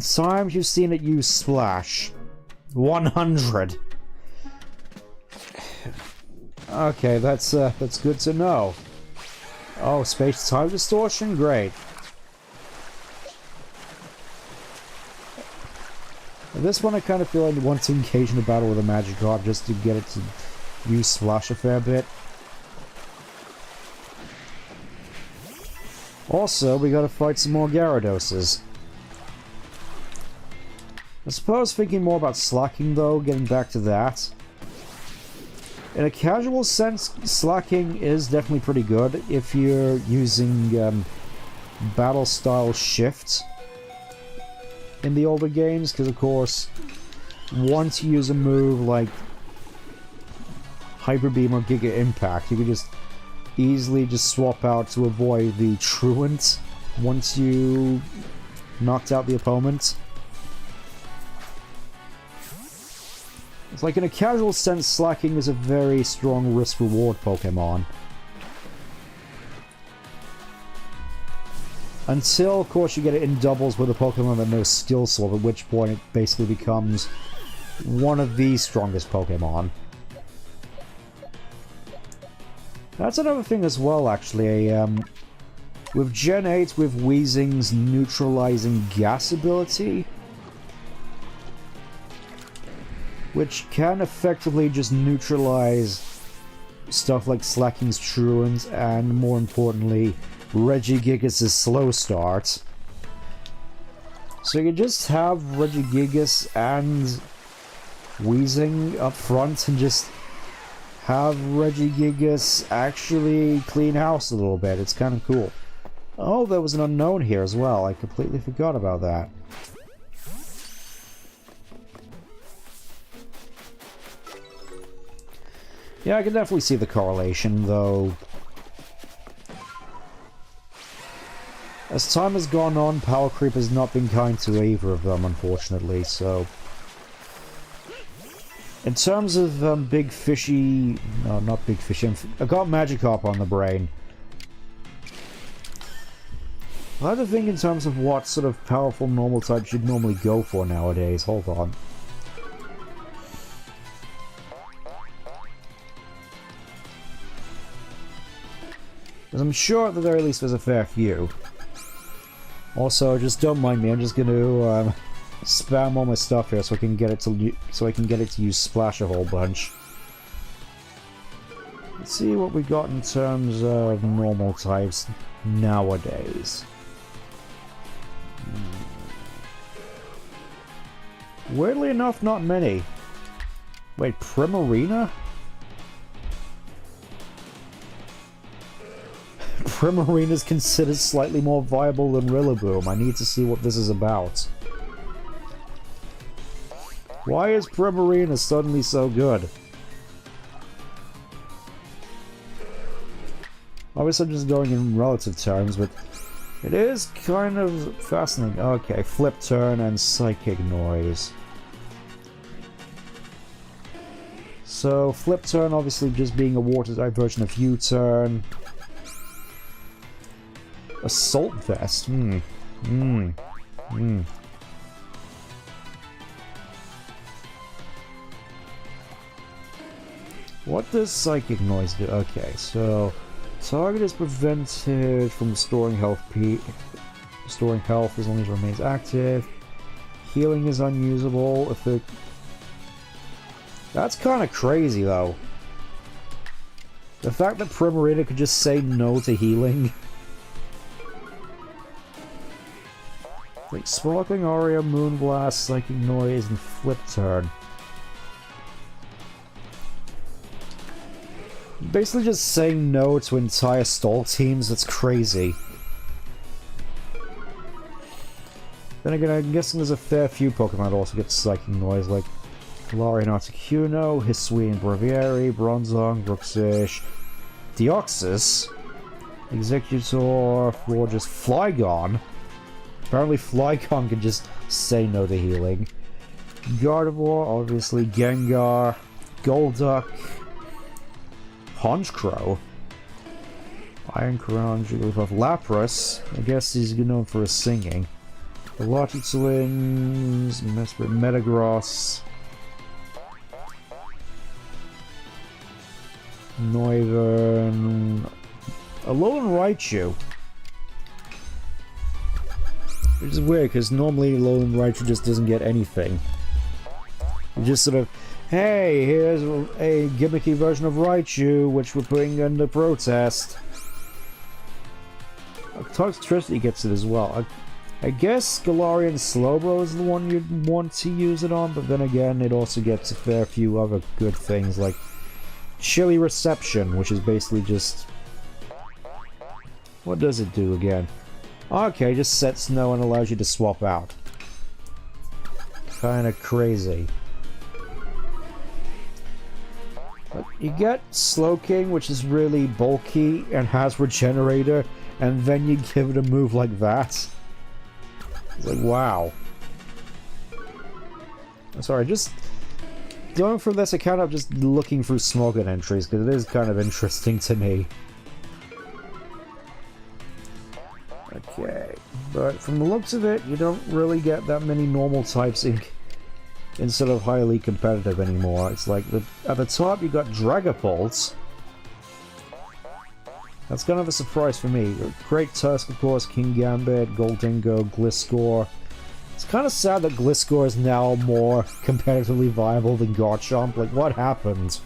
Times you've seen it use Splash. 100. Okay, that's good to know. Oh, space-time distortion? Great. At this one I kind of feel I want to engage in a battle with a Magikarp just to get it to use Splash a fair bit. Also, we gotta fight some more Gyaradoses. I suppose thinking more about slacking though, getting back to that. In a casual sense, slacking is definitely pretty good if you're using battle style shift in the older games, because of course once you use a move like Hyper Beam or Giga Impact, you can just easily just swap out to avoid the Truant once you knocked out the opponent. It's like in a casual sense, slacking is a very strong risk-reward Pokemon. Until, of course, you get it in doubles with a Pokemon that knows Skill Sword, at which point it basically becomes one of the strongest Pokemon. That's another thing as well, actually. With Gen 8, with Weezing's neutralizing gas ability, which can effectively just neutralize stuff like Slacking's Truant and, more importantly, Regigigas' slow start. So you can just have Regigigas and wheezing up front and just have Regigigas actually clean house a little bit. It's kind of cool. Oh, there was an unknown here as well. I completely forgot about that. Yeah, I can definitely see the correlation, though. As time has gone on, power creep has not been kind to either of them, unfortunately, so... In terms of big fishy... No, not big fishy. I've got Magikarp on the brain. I have to think in terms of what sort of powerful normal types you'd normally go for nowadays. Hold on. Because I'm sure at the very least there's a fair few. Also, just don't mind me. I'm just going to spam all my stuff here so I can get it to use Splash a whole bunch. Let's see what we got in terms of normal types nowadays. Weirdly enough, not many. Wait, Primarina? Primarina is considered slightly more viable than Rillaboom. I need to see what this is about. Why is Primarina suddenly so good? Obviously I'm just going in relative terms, but it is kind of fascinating. Okay, Flip Turn and Psychic Noise. So, Flip Turn obviously just being a water-type version of U-Turn. Assault Vest? What does Psychic Noise do? Okay, so... Target is prevented from storing health as long as it remains active. Healing is unusable if it... That's kind of crazy, though. The fact that Primarina could just say no to healing. Like Sparkling Aria, Moonblast, Psychic Noise, and Flip Turn. Basically just saying no to entire stall teams, that's crazy. Then again, I'm guessing there's a fair few Pokemon that also get Psychic Noise, like Galarian Articuno, Hisuian Braviary, Bronzong, Brooksish, Deoxys, Executor, Florges, Flygon. Apparently Flygon can just say no to healing. Gardevoir, obviously, Gengar, Golduck, Honchkrow, Iron Crown, Jigglypuff, Lapras. I guess he's known for his singing. The Logic Twins, Mesprit, Metagross, Noivern, Alolan Raichu. Which is weird, because normally Alolan Raichu just doesn't get anything. You just sort of, hey, here's a gimmicky version of Raichu, which we're putting under protest. Toxtricity gets it as well. I guess Galarian Slowbro is the one you'd want to use it on, but then again, it also gets a fair few other good things, like Chilly Reception, which is basically just... What does it do again? Okay, just sets no and allows you to swap out. Kinda crazy. But you get Slowking, which is really bulky and has Regenerator, and then you give it a move like that. It's like, wow. Sorry, just going from this account, I'm just looking through Smogon entries, because it is kind of interesting to me. Okay, but from the looks of it, you don't really get that many normal types instead of highly competitive anymore. It's like, at the top you got Dragapult. That's kind of a surprise for me. Great Tusk, of course, Kingambit, Goldingo, Gliscor. It's kind of sad that Gliscor is now more competitively viable than Garchomp. Like, what happened?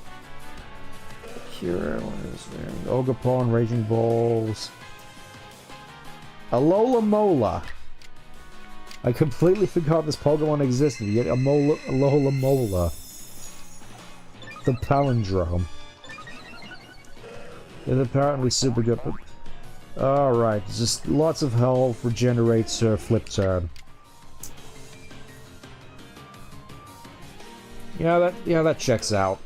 Cure, what is there? Ogerpon, Raging Balls. Alola Mola. I completely forgot this Pokemon existed, yet Alola Mola. the palindrome. It's apparently super good. Alright, just lots of health, regenerates her flip turn. Yeah, that checks out.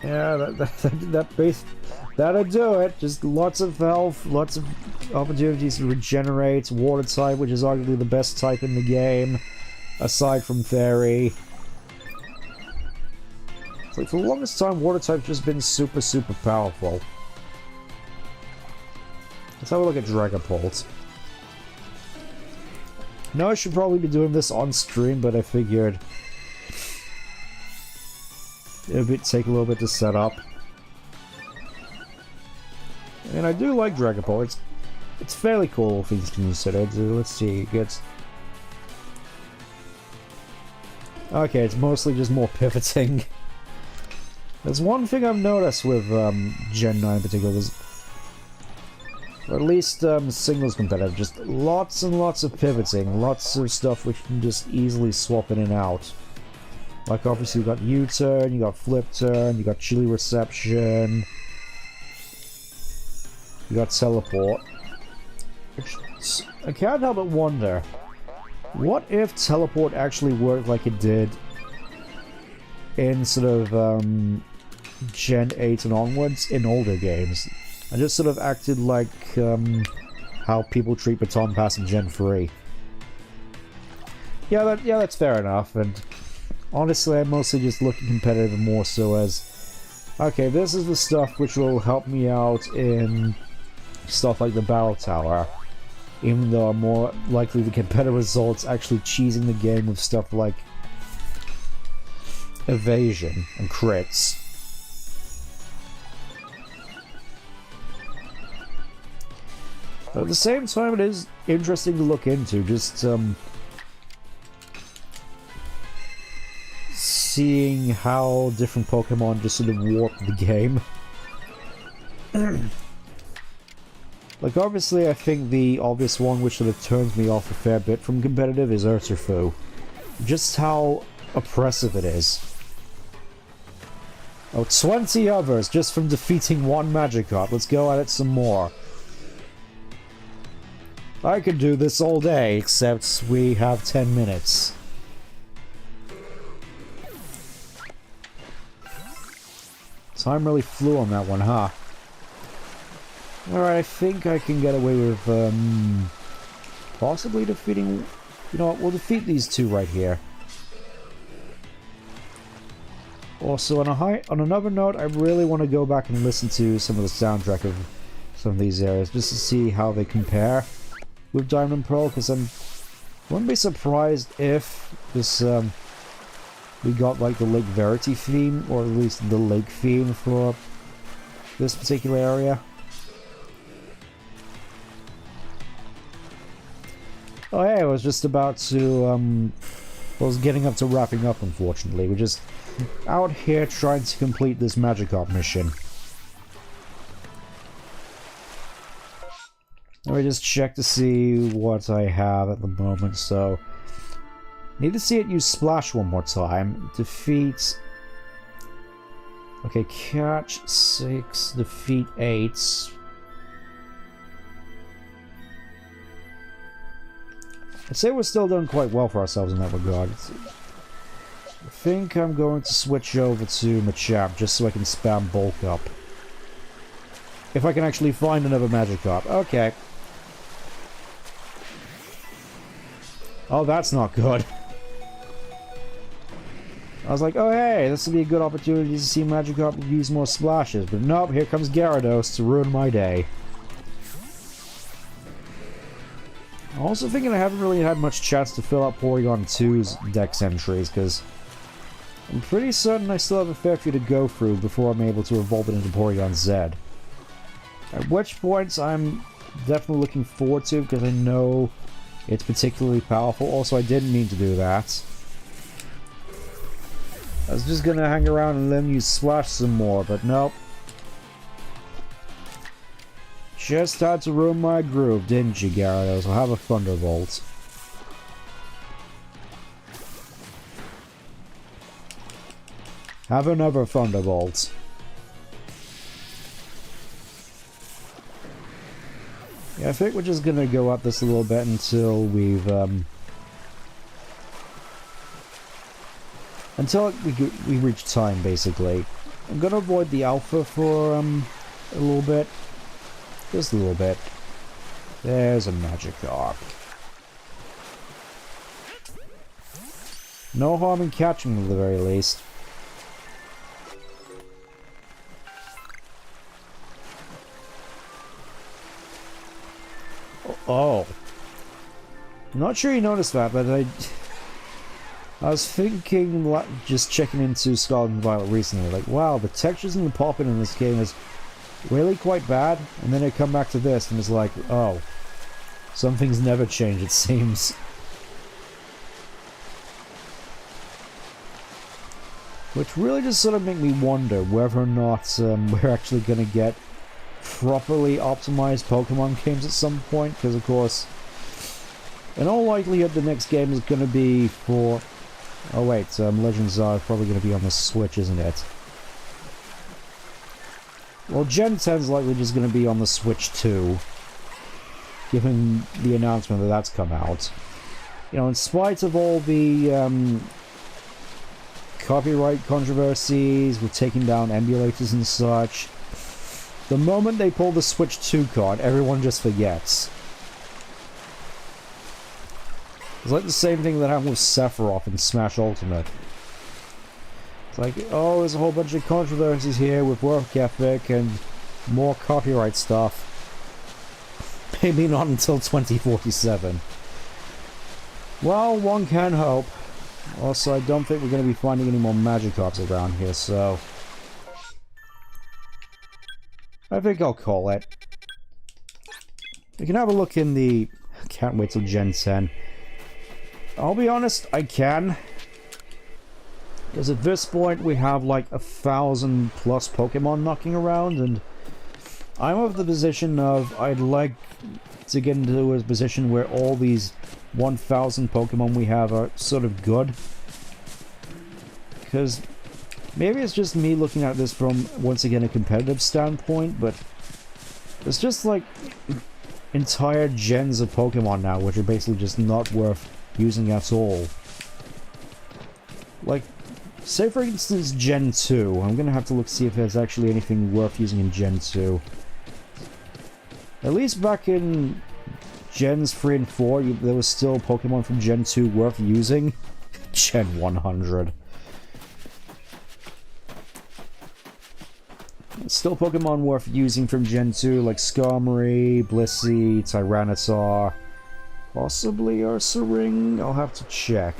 Yeah, that'll do it. Just lots of health, lots of opportunities to regenerate. Water type, which is arguably the best type in the game, aside from Fairy. It's like, for the longest time, water type's just been super, super powerful. Let's have a look at Dragapult. No, I should probably be doing this on stream, but I figured it would take a little bit to set up. And I do like Dragapult. It's fairly cool, all things considered. Let's see, it gets... Okay, it's mostly just more pivoting. There's one thing I've noticed with Gen 9 in particular, or at least singles competitive, just lots and lots of pivoting, lots of stuff which you can just easily swap in and out. Like obviously you got U-turn, you got flip turn, you got chili reception, you got teleport. I can't help but wonder, what if teleport actually worked like it did in sort of Gen 8 and onwards in older games? I just sort of acted like how people treat Baton Pass in Gen 3. Yeah, that's fair enough, and honestly I'm mostly just looking competitive and more so as, okay, this is the stuff which will help me out in stuff like the Battle Tower, even though I'm more likely to get better results actually cheesing the game with stuff like evasion and crits. But at the same time, it is interesting to look into, just seeing how different Pokemon just sort of warp the game. Like, obviously, I think the obvious one which sort of turns me off a fair bit from competitive is Urshifu. Just how oppressive it is. Oh, 20 others just from defeating one Magikarp. Let's go at it some more. I could do this all day, except we have 10 minutes. Time really flew on that one, huh? Alright, I think I can get away with, possibly defeating... You know what, we'll defeat these two right here. Also, on another note, I really want to go back and listen to some of the soundtrack of some of these areas, just to see how they compare with Diamond Pearl, because I wouldn't be surprised if this, we got like the Lake Verity theme, or at least the lake theme for this particular area. Oh hey, I was just about to, I was getting up to wrapping up, unfortunately. We're just out here trying to complete this Magikarp mission. Let me just check to see what I have at the moment, so... Need to see it use Splash one more time. Defeat... Okay, catch 6, defeat 8. I'd say we're still doing quite well for ourselves in that regard. I think I'm going to switch over to Machamp just so I can spam bulk up. If I can actually find another Magikarp. Okay. Oh, that's not good. I was like, oh hey, this will be a good opportunity to see Magikarp use more splashes. But nope, here comes Gyarados to ruin my day. I'm also thinking I haven't really had much chance to fill out Porygon 2's Dex entries, because I'm pretty certain I still have a fair few to go through before I'm able to evolve it into Porygon Z. At which points I'm definitely looking forward to, because I know it's particularly powerful. Also, I didn't mean to do that. I was just gonna hang around and let you splash some more, but nope. Just had to ruin my groove, didn't you, Gyarados? I'll have a Thunderbolt. Have another Thunderbolt. Yeah, I think we're just gonna go at this a little bit until we've, until we reach time, basically. I'm gonna avoid the alpha for, a little bit. Just a little bit. There's a Magikarp. No harm in catching them at the very least. Oh. I'm not sure you noticed that, but I was thinking, just checking into Scarlet and Violet recently, like, wow, the textures and the popping in this game is really quite bad, and then I come back to this and it's like, oh, some things never change, it seems. Which really just sort of make me wonder whether or not we're actually going to get properly optimized Pokemon games at some point, because of course, in all likelihood the next game is going to be for... Oh wait, Legends are probably going to be on the Switch, isn't it? Well, Gen 10's likely just going to be on the Switch too, given the announcement that that's come out. You know, in spite of all the copyright controversies with taking down emulators and such, the moment they pull the Switch 2 card, everyone just forgets. It's like the same thing that happened with Sephiroth in Smash Ultimate. It's like, oh, there's a whole bunch of controversies here with work ethic and more copyright stuff. Maybe not until 2047. Well, one can hope. Also, I don't think we're going to be finding any more Magikarps around here, so... I think I'll call it. We can have a look in the... Can't wait till Gen 10. I'll be honest, I can. Because at this point we have like 1,000 plus Pokemon knocking around, and I'm of the position of I'd like to get into a position where all these 1,000 Pokemon we have are sort of good. Because maybe it's just me looking at this from, once again, a competitive standpoint, but it's just like entire gens of Pokemon now which are basically just not worth using at all. Like, say for instance Gen 2. I'm gonna have to look see if there's actually anything worth using in Gen 2. At least back in Gens 3 and 4, there was still Pokemon from Gen 2 worth using. Gen 100. Still Pokemon worth using from Gen 2, like Skarmory, Blissey, Tyranitar, possibly Ursaring. I'll have to check.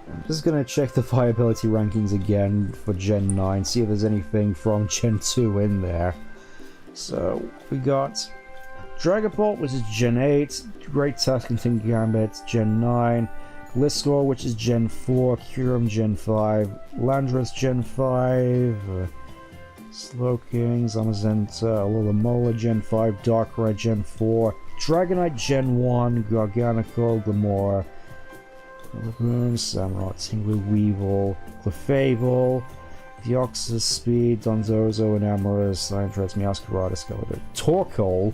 I'm just gonna check the viability rankings again for Gen 9, see if there's anything from Gen 2 in there. So, we got Dragapult, which is Gen 8, Great Tuskenton Gambit, Gen 9, Gliscor, which is Gen 4, Kyurem, Gen 5, Landorus, Gen 5, Slowking, Zamazenta, Alomola, Gen 5, Darkrai, Gen 4, Dragonite, Gen 1, Garganical, Glamora, Samurott, Tinglu, Weevil, Clefable, Deoxys, Speed, Donzozo, and Amorous, Scientress, Meowscarada, Skeletor, Torkoal,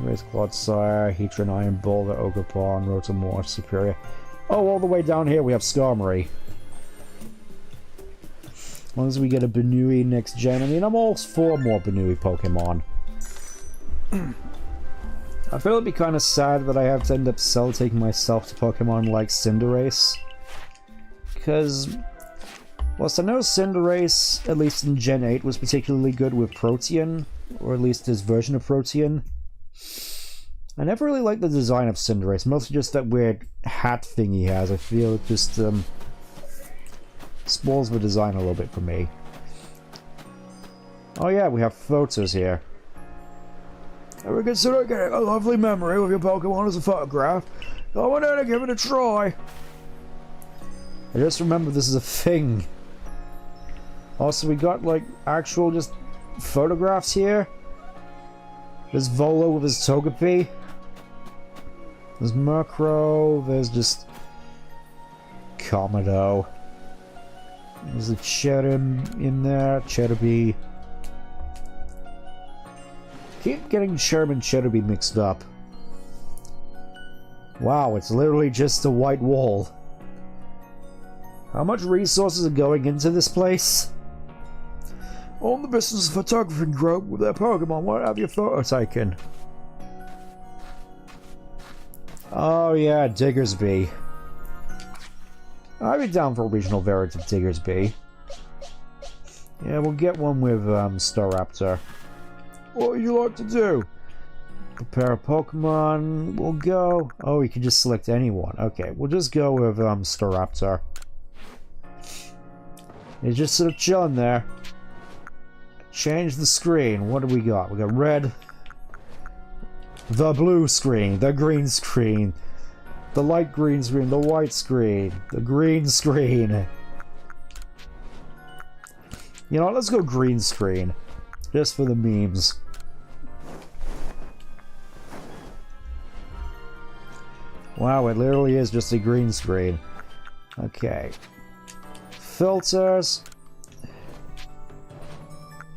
Race Clodsire, Heatran, Iron Boulder, Ogerpon, Rotomorph, Superior. Oh, all the way down here we have Skarmory. As long as we get a Banui next gen. I mean, I'm all for more Banui Pokemon. I feel it'd be kind of sad that I have to end up taking myself to Pokemon like Cinderace. Because, whilst I know Cinderace, at least in Gen 8, was particularly good with Protean, or at least his version of Protean, I never really liked the design of Cinderace, mostly just that weird hat thing he has. I feel it just spoils the design a little bit for me. Oh yeah, we have photos here. Ever consider getting a lovely memory with your Pokemon as a photograph? Go on in and give it a try. I just remember this is a thing. Also, we got like actual just photographs here. There's Volo with his Togepi. There's Murkrow. There's just Komodo. There's a Cherim in there. Cherubi. Keep getting Cherim and Cherubi mixed up. Wow, it's literally just a white wall. How much resources are going into this place? On the business photography group with their Pokemon, why have your photo taken? Oh yeah, Diggersby. I'd be down for a regional variant of Diggersby. Yeah, we'll get one with Staraptor. What would you like to do? Prepare a Pokemon. We'll go... Oh, you can just select anyone. Okay, we'll just go with Staraptor. He's just sort of chilling there. Change the screen. What do we got? We got red. The blue screen. The green screen. The light green screen. The white screen. The green screen. You know what? Let's go green screen. Just for the memes. Wow, it literally is just a green screen. Okay. Filters.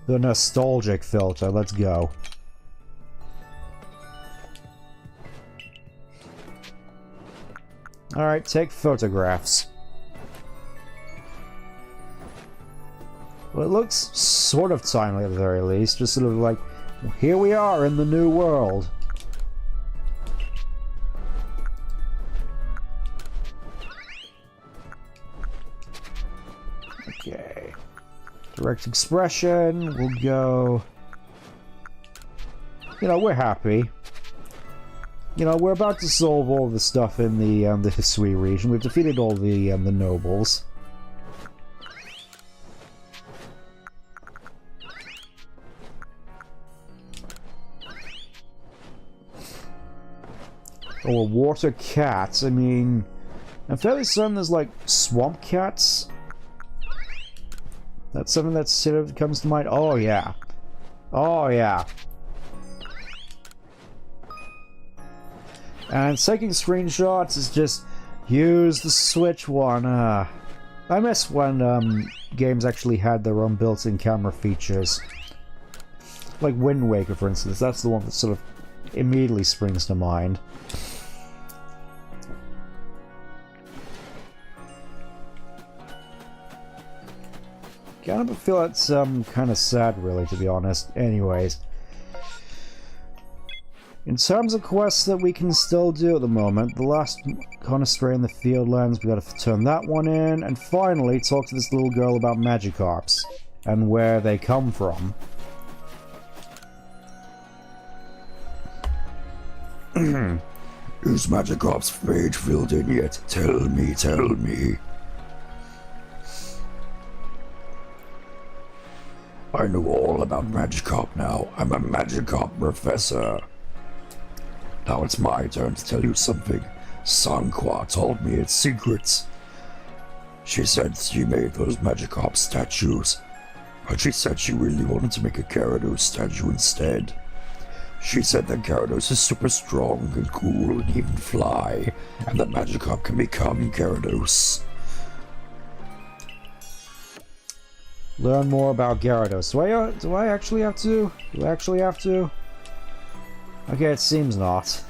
The nostalgic filter. Let's go. Alright, take photographs. Well, it looks sort of timely at the very least. Just sort of like, here we are in the new world. Okay. Direct expression, we'll go... You know, we're happy. You know, we're about to solve all the stuff in the Hisui region. We've defeated all the nobles. Or water cats, I mean... I'm fairly certain there's like swamp cats. That's something that sort of comes to mind. Oh yeah. Oh yeah. And taking screenshots is just use the Switch one. I miss when games actually had their own built-in camera features. Like Wind Waker, for instance. That's the one that sort of immediately springs to mind. Kind of feel that's kind of sad, really, to be honest. Anyways. In terms of quests that we can still do at the moment, the last Conistray in the Fieldlands, we gotta turn that one in, and finally talk to this little girl about Magikarps, and where they come from. Is Magikarp's page filled in yet? Tell me, tell me. I know all about Magikarp now. I'm a Magikarp professor. Now it's my turn to tell you something. Sanqua told me its secrets. She said she made those Magikarp statues, but she said she really wanted to make a Gyarados statue instead. She said that Gyarados is super strong and cool and even fly, and that Magikarp can become Gyarados. Learn more about Gyarados. Do I actually have to? Do I actually have to? Okay, it seems not.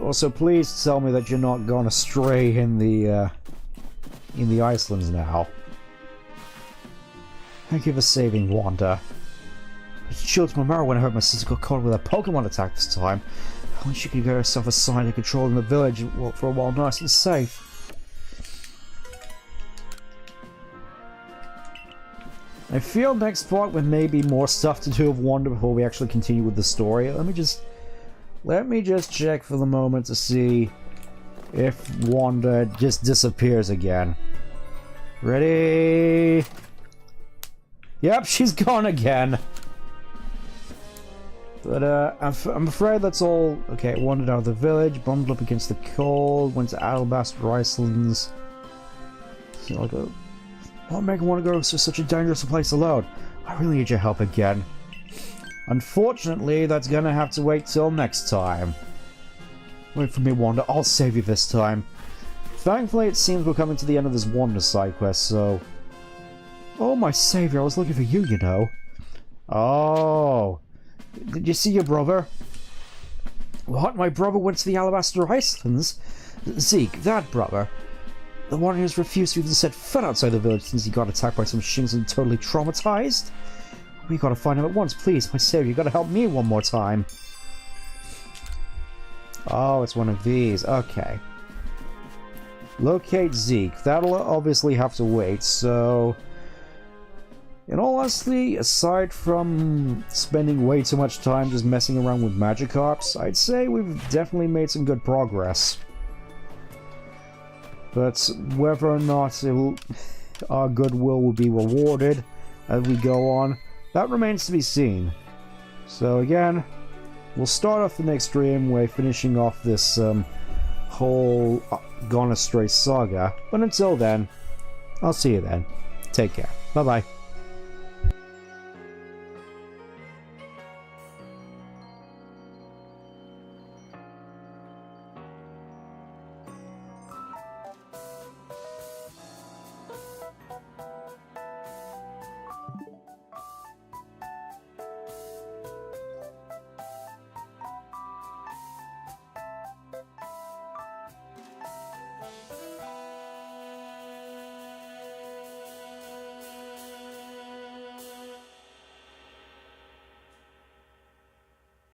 Also, please tell me that you're not gone astray in the Icelands now. Thank you for saving Wanda. I chilled my marrow when I heard my sister got caught with a Pokemon attack this time. Only she could get herself assigned to controlling the village for a while nice and safe. I feel next part with maybe more stuff to do with Wanda before we actually continue with the story. Let me just check for the moment to see if Wanda just disappears again. Ready? Yep, she's gone again. But I'm afraid that's all. Okay, wandered out of the village, bundled up against the cold, went to Alabaster Icelands. So I'll go. Why would Megan want to go to such a dangerous place alone? I really need your help again. Unfortunately, that's gonna have to wait till next time. Wait for me, Wanda. I'll save you this time. Thankfully, it seems we're coming to the end of this Wonder side quest, so... Oh, my savior, I was looking for you, you know. Oh. Did you see your brother? What? My brother went to the Alabaster Islands? Zeke, that brother. The one who's refused to even set foot outside the village since he got attacked by some shins and totally traumatized? We gotta find him at once, please. My savior, you gotta help me one more time. Oh, it's one of these. Okay. Locate Zeke. That'll obviously have to wait, so... In all honesty, aside from spending way too much time just messing around with Magikarps, I'd say we've definitely made some good progress. But whether or not our goodwill will be rewarded as we go on, that remains to be seen. So again, we'll start off the next stream by finishing off this whole Gone Astray saga. But until then, I'll see you then. Take care. Bye-bye.